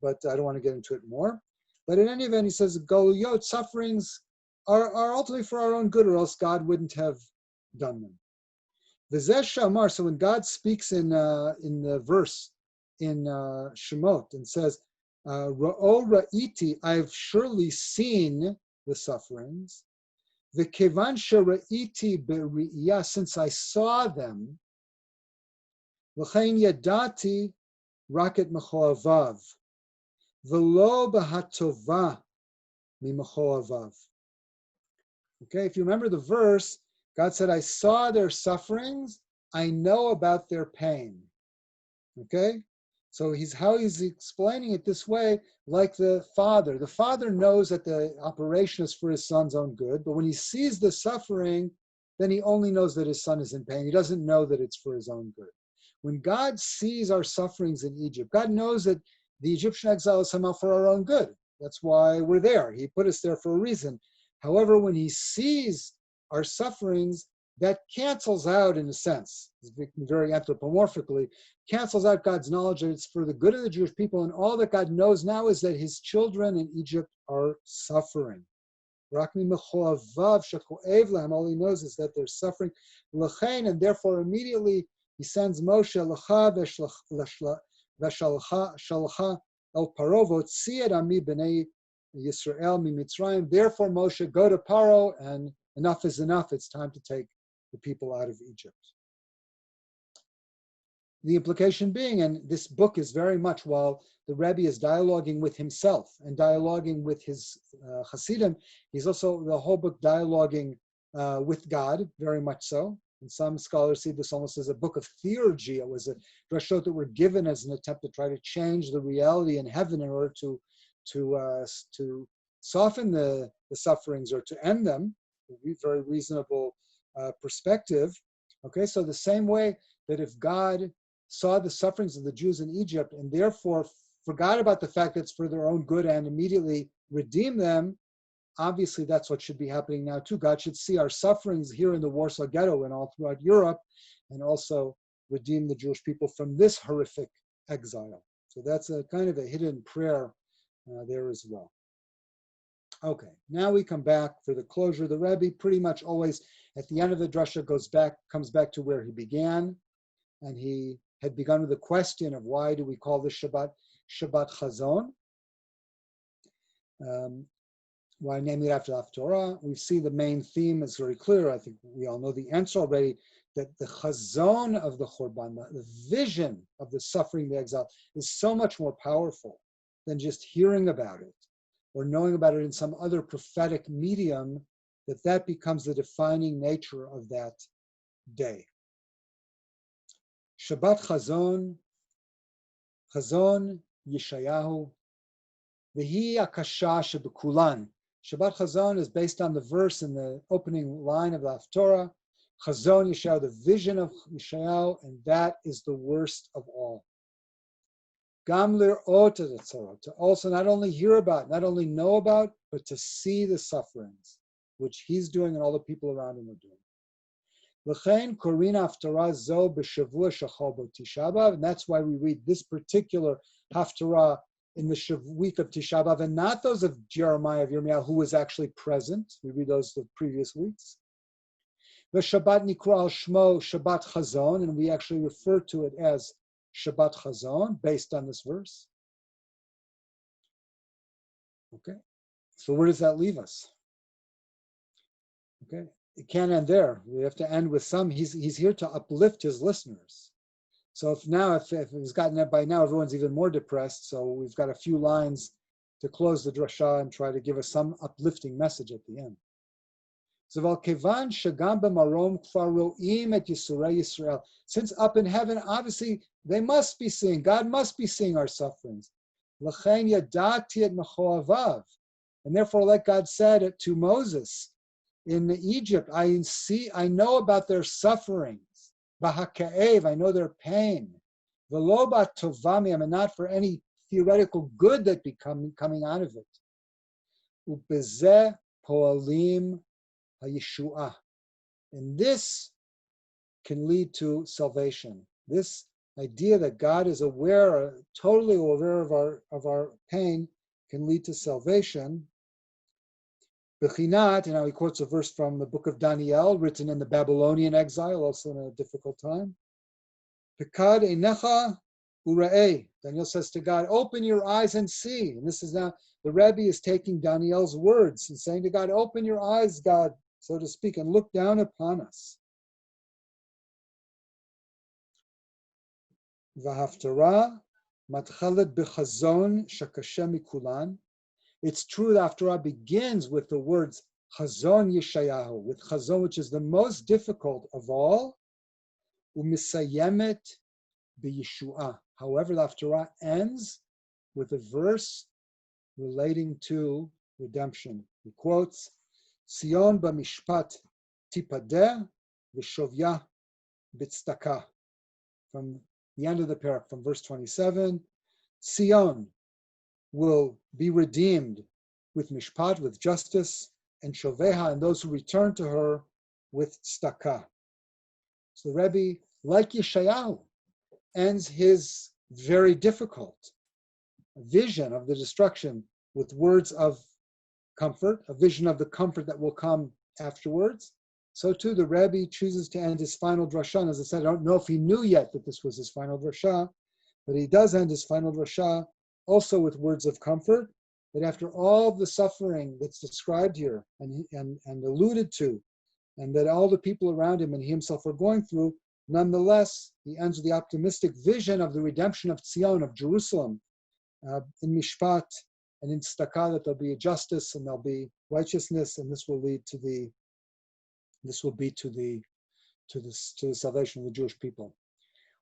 but I don't want to get into it more. But in any event, he says, Galuyot, sufferings, are ultimately for our own good, or else God wouldn't have done them. V'zeh shamar, so when God speaks in the verse in Shemot and says, Ra'o ra'iti, I've surely seen the sufferings. V'kevan shera'iti be'ri'iyah, since I saw them. L'chein yadati raket mechoavav. V'lo b'hatova mimechoavav. Okay, if you remember the verse, God said, I saw their sufferings, I know about their pain. Okay, so he's explaining it this way, like the father. The father knows that the operation is for his son's own good, but when he sees the suffering, then he only knows that his son is in pain. He doesn't know that it's for his own good. When God sees our sufferings in Egypt, God knows that the Egyptian exile is somehow for our own good. That's why we're there. He put us there for a reason. However, when he sees our sufferings, that cancels out, in a sense, very anthropomorphically, cancels out God's knowledge that it's for the good of the Jewish people, and all that God knows now is that his children in Egypt are suffering. All he knows is that they're suffering. And therefore, immediately, he sends Moshe, el Paro v'otzi ami b'nei Yisrael mi Mitzrayim. Therefore, Moshe, go to Paro, and enough is enough. It's time to take the people out of Egypt. The implication being, and this book is very much, while the Rebbe is dialoguing with himself and dialoguing with his Hasidim, he's also, the whole book, dialoguing with God, very much so. And some scholars see this almost as a book of theurgy. It was a drashot that were given as an attempt to try to change the reality in heaven in order to soften the sufferings or to end them. A very reasonable perspective. Okay, so the same way that if God saw the sufferings of the Jews in Egypt and therefore forgot about the fact that it's for their own good and immediately redeemed them, obviously that's what should be happening now too. God should see our sufferings here in the Warsaw Ghetto and all throughout Europe, and also redeem the Jewish people from this horrific exile. So that's a kind of a hidden prayer there as well. Okay, now we come back for the closure. The Rebbe pretty much always at the end of the drasha comes back to where he began, and he had begun with the question of why do we call this Shabbat Chazan? Why name it after the Torah? We see the main theme is very clear. I think we all know the answer already, that the chazon of the Churban, the vision of the suffering, the exile, is so much more powerful than just hearing about it or knowing about it in some other prophetic medium, that becomes the defining nature of that day. Shabbat Chazon, Chazon Yeshayahu, V'hi Akasha Shebekulan. Shabbat Chazon is based on the verse in the opening line of the Haftorah, Chazon Yeshayahu, the vision of Yeshayahu, and that is the worst of all. Gam lir'ot etzarot, to also not only hear about, not only know about, but to see the sufferings, which he's doing and all the people around him are doing. L'chein korin haftarah zo b'shavua shachol bo Tisha B'Av, and that's why we read this particular haftarah in the week of Tisha B'Av, and not those of Jeremiah, of Yirmiyahu, who was actually present. We read those the previous weeks. The Shabbat nikra al shmo Shabbat Chazon, and we actually refer to it as Shabbat Chazon, based on this verse. Okay, so where does that leave us? Okay, it can't end there. We have to end with some. He's here to uplift his listeners. So if he's gotten that by now, everyone's even more depressed. So we've got a few lines to close the drasha and try to give us some uplifting message at the end. Since up in heaven, obviously, they must be seeing, God must be seeing our sufferings. And therefore, like God said to Moses in Egypt, I know about their sufferings. I know their pain. And not for any theoretical good that be coming out of it. And this can lead to salvation. This idea that God is aware, totally aware of our pain, can lead to salvation. Bechinat, and now he quotes a verse from the book of Daniel, written in the Babylonian exile, also in a difficult time. Pekad einecha ura'eh. Daniel says to God, open your eyes and see. And this is now, the Rebbe is taking Daniel's words and saying to God, open your eyes, God, so to speak, and look down upon us. V'haftarah matchalet b'chazon shakashem mikulan. It's true that Haftarah begins with the words Chazon Yeshayahu, with Chazon, which is the most difficult of all, u'misayemet b'Yeshua. However, the Haftarah ends with a verse relating to redemption. He quotes, Sion b'mishpat tipadeh v'shovya b'tzedakah. From the end of the parak, from verse 27, Sion will be redeemed with mishpat, with justice, and shoveha, and those who return to her with tzedakah. So the Rebbe, like Yeshayahu, ends his very difficult vision of the destruction with words of comfort, a vision of the comfort that will come afterwards. So too, the Rebbe chooses to end his final drasha. As I said, I don't know if he knew yet that this was his final drasha, but he does end his final drasha also with words of comfort, that after all the suffering that's described here and alluded to, and that all the people around him and he himself are going through, nonetheless, he ends with the optimistic vision of the redemption of Zion, of Jerusalem, in Mishpat and in Tzedakah, that there'll be a justice and there'll be righteousness, and this will lead to the salvation of the Jewish people.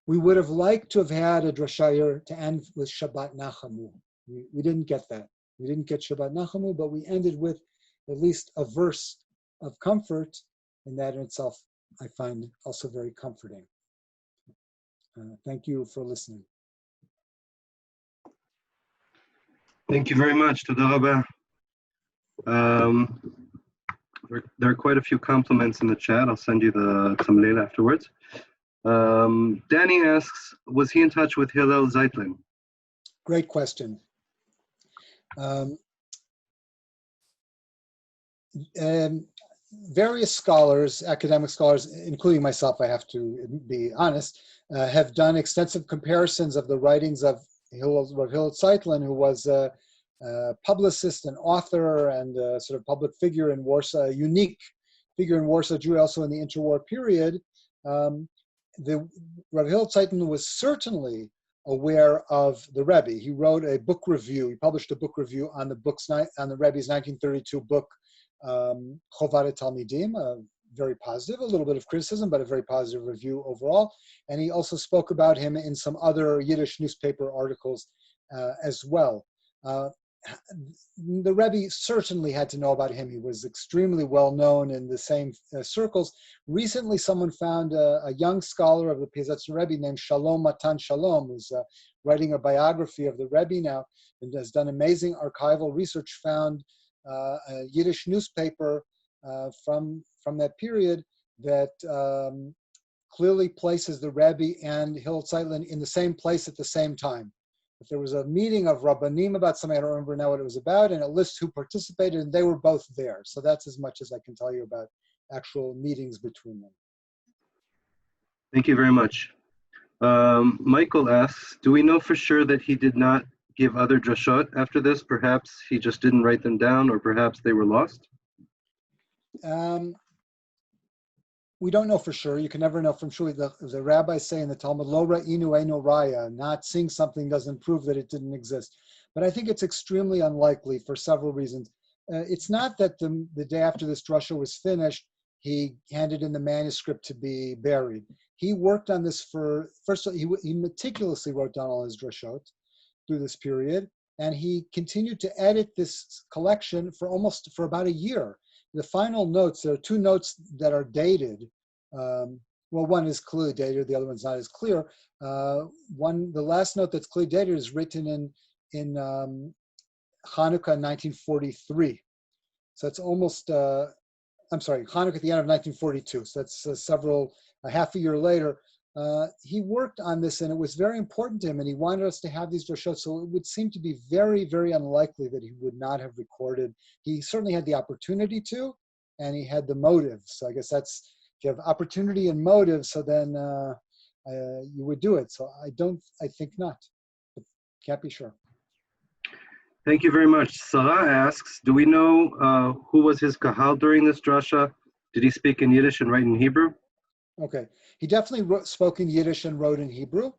We would have liked to have had a drasha to end with Shabbat Nachamu. We didn't get that. We didn't get Shabbat Nachamu, but we ended with at least a verse of comfort, and that in itself I find also very comforting. Thank you for listening. Thank you very much, Toda Rabbi. There are quite a few compliments in the chat. I'll send you the tamlil afterwards. Danny asks, was he in touch with Hillel Zeitlin? Great question. Various scholars, academic scholars, including myself, I have to be honest, have done extensive comparisons of the writings of Hillel Zeitlin, who was a publicist and author and a sort of public figure in Warsaw, a unique figure in Warsaw Jewry, also in the interwar period, The Rabbi Hillel Zeitung was certainly aware of the Rebbe. He wrote a book review. He published a book review on the Rebbe's 1932 book, Chovad Talmidim, very positive, a little bit of criticism, but a very positive review overall. And he also spoke about him in some other Yiddish newspaper articles as well. The Rebbe certainly had to know about him. He was extremely well known in the same circles. Recently, someone found a young scholar of the Piasetzner Rebbe named Shalom Matan Shalom, who's writing a biography of the Rebbe now and has done amazing archival research, found a Yiddish newspaper from that period that clearly places the Rebbe and Hillel Zeitung in the same place at the same time. If there was a meeting of Rabbanim about something, I don't remember now what it was about, and it lists who participated, and they were both there. So that's as much as I can tell you about actual meetings between them. Thank you very much. Michael asks, do we know for sure that he did not give other drashot after this? Perhaps he just didn't write them down, or perhaps they were lost? We don't know for sure. You can never know from sure. The rabbis say in the Talmud, Lo ra'inu eino raya, not seeing something doesn't prove that it didn't exist. But I think it's extremely unlikely for several reasons. It's not that the day after this drasha was finished, he handed in the manuscript to be buried. He worked on this first of all, he meticulously wrote down all his drashot through this period, and he continued to edit this collection for about a year. The final notes, there are two notes that are dated. One is clearly dated, the other one's not as clear. The last note that's clearly dated is written in Hanukkah 1943. So it's almost, Hanukkah at the end of 1942. So that's half a year later. He worked on this, and it was very important to him, and he wanted us to have these drashot, so it would seem to be very, very unlikely that he would not have recorded. He certainly had the opportunity to, and he had the motive. So I guess that's, if you have opportunity and motive, so then you would do it. So I think not, but can't be sure. Thank you very much. Sarah asks, do we know who was his kahal during this drasha? Did he speak in Yiddish and write in Hebrew? Okay, he definitely spoke in Yiddish and wrote in Hebrew,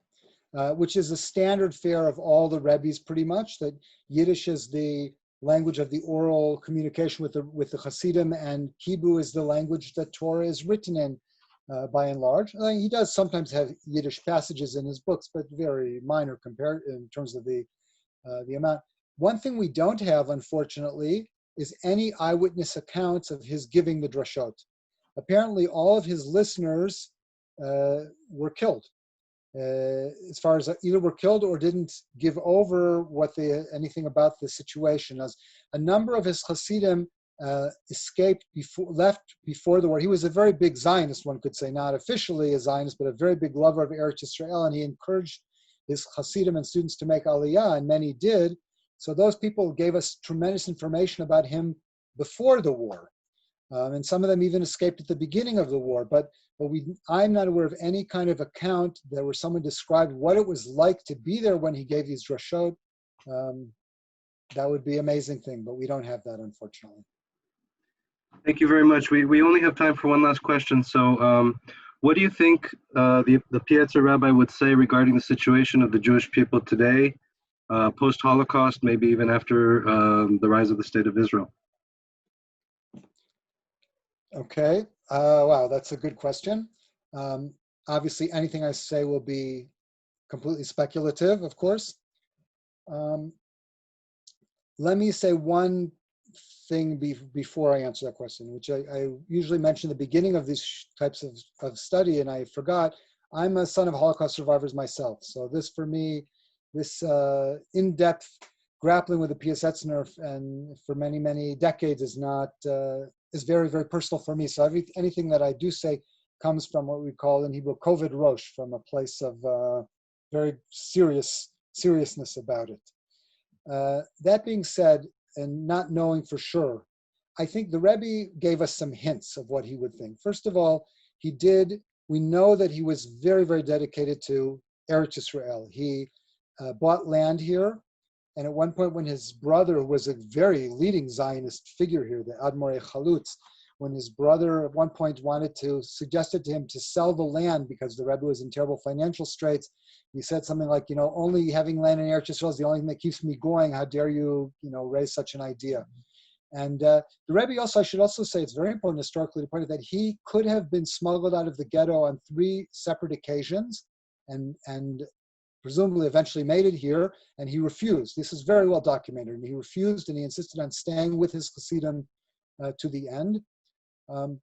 which is a standard fare of all the Rebbes pretty much, that Yiddish is the language of the oral communication with the Hasidim, and Hebrew is the language that Torah is written in by and large. He does sometimes have Yiddish passages in his books, but very minor compared in terms of the amount. One thing we don't have, unfortunately, is any eyewitness accounts of his giving the drashot. Apparently, all of his listeners were killed. As far as either were killed or didn't give over anything about the situation. As a number of his Hasidim left before the war. He was a very big Zionist, one could say, not officially a Zionist, but a very big lover of Eretz Yisrael, and he encouraged his Hasidim and students to make Aliyah, and many did. So those people gave us tremendous information about him before the war. And some of them even escaped at the beginning of the war. But I'm not aware of any kind of account where someone described what it was like to be there when he gave these drashot. That would be an amazing thing, but we don't have that, unfortunately. Thank you very much. We only have time for one last question. So what do you think the Pietzer Rabbi would say regarding the situation of the Jewish people today, post-Holocaust, maybe even after the rise of the State of Israel? Okay. Wow, that's a good question. Obviously, anything I say will be completely speculative, of course. Let me say one thing before I answer that question, which I usually mention at the beginning of these types of study, and I forgot. I'm a son of Holocaust survivors myself. So this, for me, this in-depth grappling with the Piasetzner and for many, many decades is very, very personal for me. So anything that I do say comes from what we call in Hebrew koved rosh, from a place of very seriousness about it. That being said, and not knowing for sure, I think the Rebbe gave us some hints of what he would think. First of all, we know that he was very, very dedicated to Eretz Yisrael. He bought land here, and at one point when his brother, who was a very leading Zionist figure here, the Admorei Chalutz, when his brother at one point suggested to him to sell the land because the Rebbe was in terrible financial straits. He said something like, only having land in Eretz Yisrael is the only thing that keeps me going. How dare you, raise such an idea? And the Rebbe also, I should also say, it's very important historically to point out that he could have been smuggled out of the ghetto on 3 separate occasions and presumably eventually made it here, and he refused. This is very well documented, and he refused, and he insisted on staying with his Hasidim to the end. So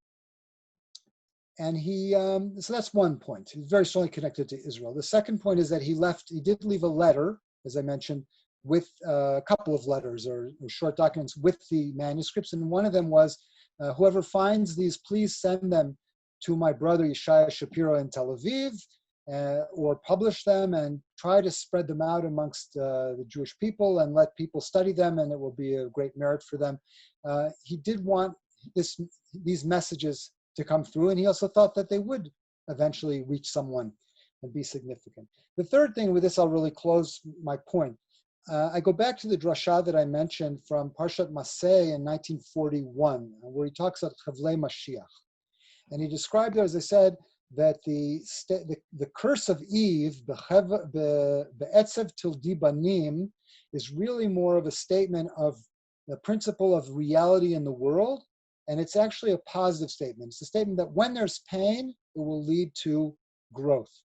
that's one point. He's very strongly connected to Israel. The second point is that he did leave a letter, as I mentioned, with a couple of letters or short documents with the manuscripts. And one of them was, whoever finds these, please send them to my brother Yeshaya Shapiro in Tel Aviv, or publish them and try to spread them out amongst the Jewish people and let people study them, and it will be a great merit for them. He did want these messages to come through, and he also thought that they would eventually reach someone and be significant. The third thing, with this I'll really close my point. I go back to the Drasha that I mentioned from Parshat Maseh in 1941, where he talks about Chavlei Mashiach. And he described there, as I said, that the curse of Eve, be'etzev tildi banim, is really more of a statement of the principle of reality in the world, and it's actually a positive statement. It's a statement that when there's pain, it will lead to growth,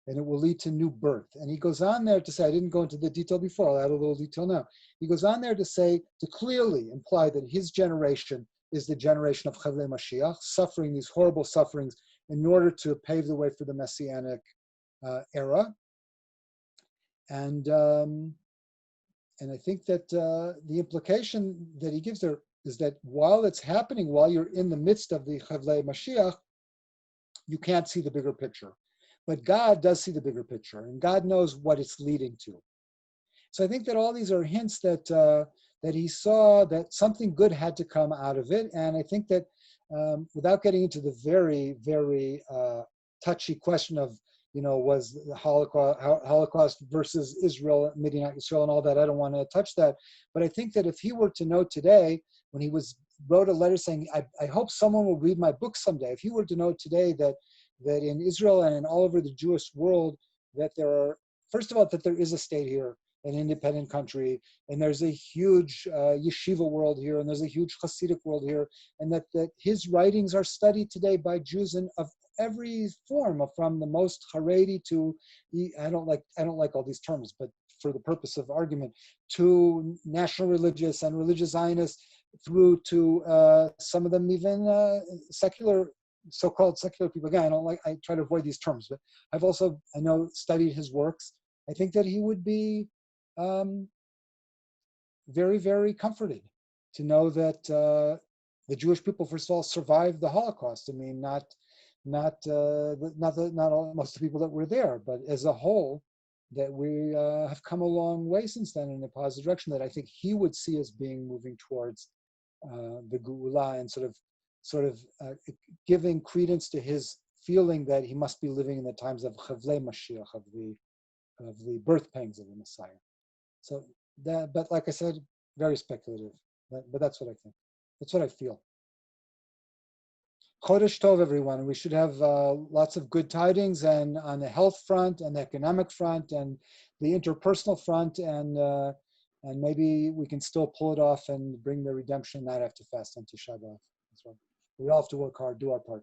and it will lead to new birth. And he goes on there to say, I didn't go into the detail before, I'll add a little detail now. He goes on there to say, to clearly imply that his generation is the generation of Chavlei Mashiach, suffering these horrible sufferings in order to pave the way for the Messianic era. And I think that the implication that he gives there is that while it's happening, while you're in the midst of the Chavlei Mashiach, you can't see the bigger picture. But God does see the bigger picture, and God knows what it's leading to. So I think that all these are hints that that he saw that something good had to come out of it. And I think that without getting into the very, very touchy question of, was the Holocaust versus Israel, Midianite Israel, and all that, I don't want to touch that. But I think that if he were to know today, when he wrote a letter saying, I hope someone will read my book someday, if he were to know today that in Israel and in all over the Jewish world, that there are, first of all, that there is a state here, an independent country, and there's a huge yeshiva world here, and there's a huge Hasidic world here, and that his writings are studied today by Jews of every form, from the most Haredi to, I don't like all these terms, but for the purpose of argument, to national religious and religious Zionists, through to some of them even secular, so-called secular people. Again, I try to avoid these terms, but I've also, studied his works. I think that he would be very, very comforted to know that the Jewish people, first of all, survived the Holocaust. I mean, not most of the people that were there, but as a whole, that we have come a long way since then in a positive direction that I think he would see as being moving towards the Geula, and sort of giving credence to his feeling that he must be living in the times of Chavlei Mashiach, of the birth pangs of the Messiah. So that, but like I said, very speculative. But that's what I think. That's what I feel. Chodesh Tov, everyone. And we should have lots of good tidings, and on the health front, and the economic front, and the interpersonal front, and maybe we can still pull it off and bring the redemption night after fast on Tisha B'Av. So we all have to work hard, do our part.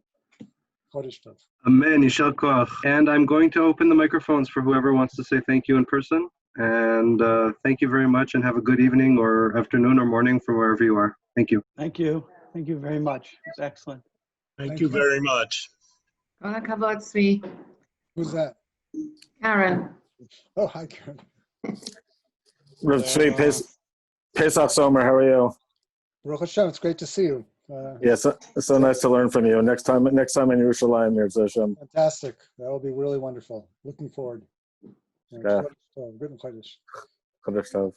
Chodesh Tov. Amen. Yishar Koach. And I'm going to open the microphones for whoever wants to say thank you in person. And thank you very much, and have a good evening or afternoon or morning from wherever you are. Thank you. Thank you. Thank you very much. It's excellent. Thank you very much. Kol hakavod, Zvi. Who's that? Karen. Oh, hi, Karen. Zvi, Pesach Somer, how are you? Baruch Hashem, it's great to see you. Yes, it's so nice to learn from you. Next time in Yerushalayim, here's Gershom. Fantastic. That will be really wonderful. Looking forward. Yeah. Good Chodesh. Chodesh Tov.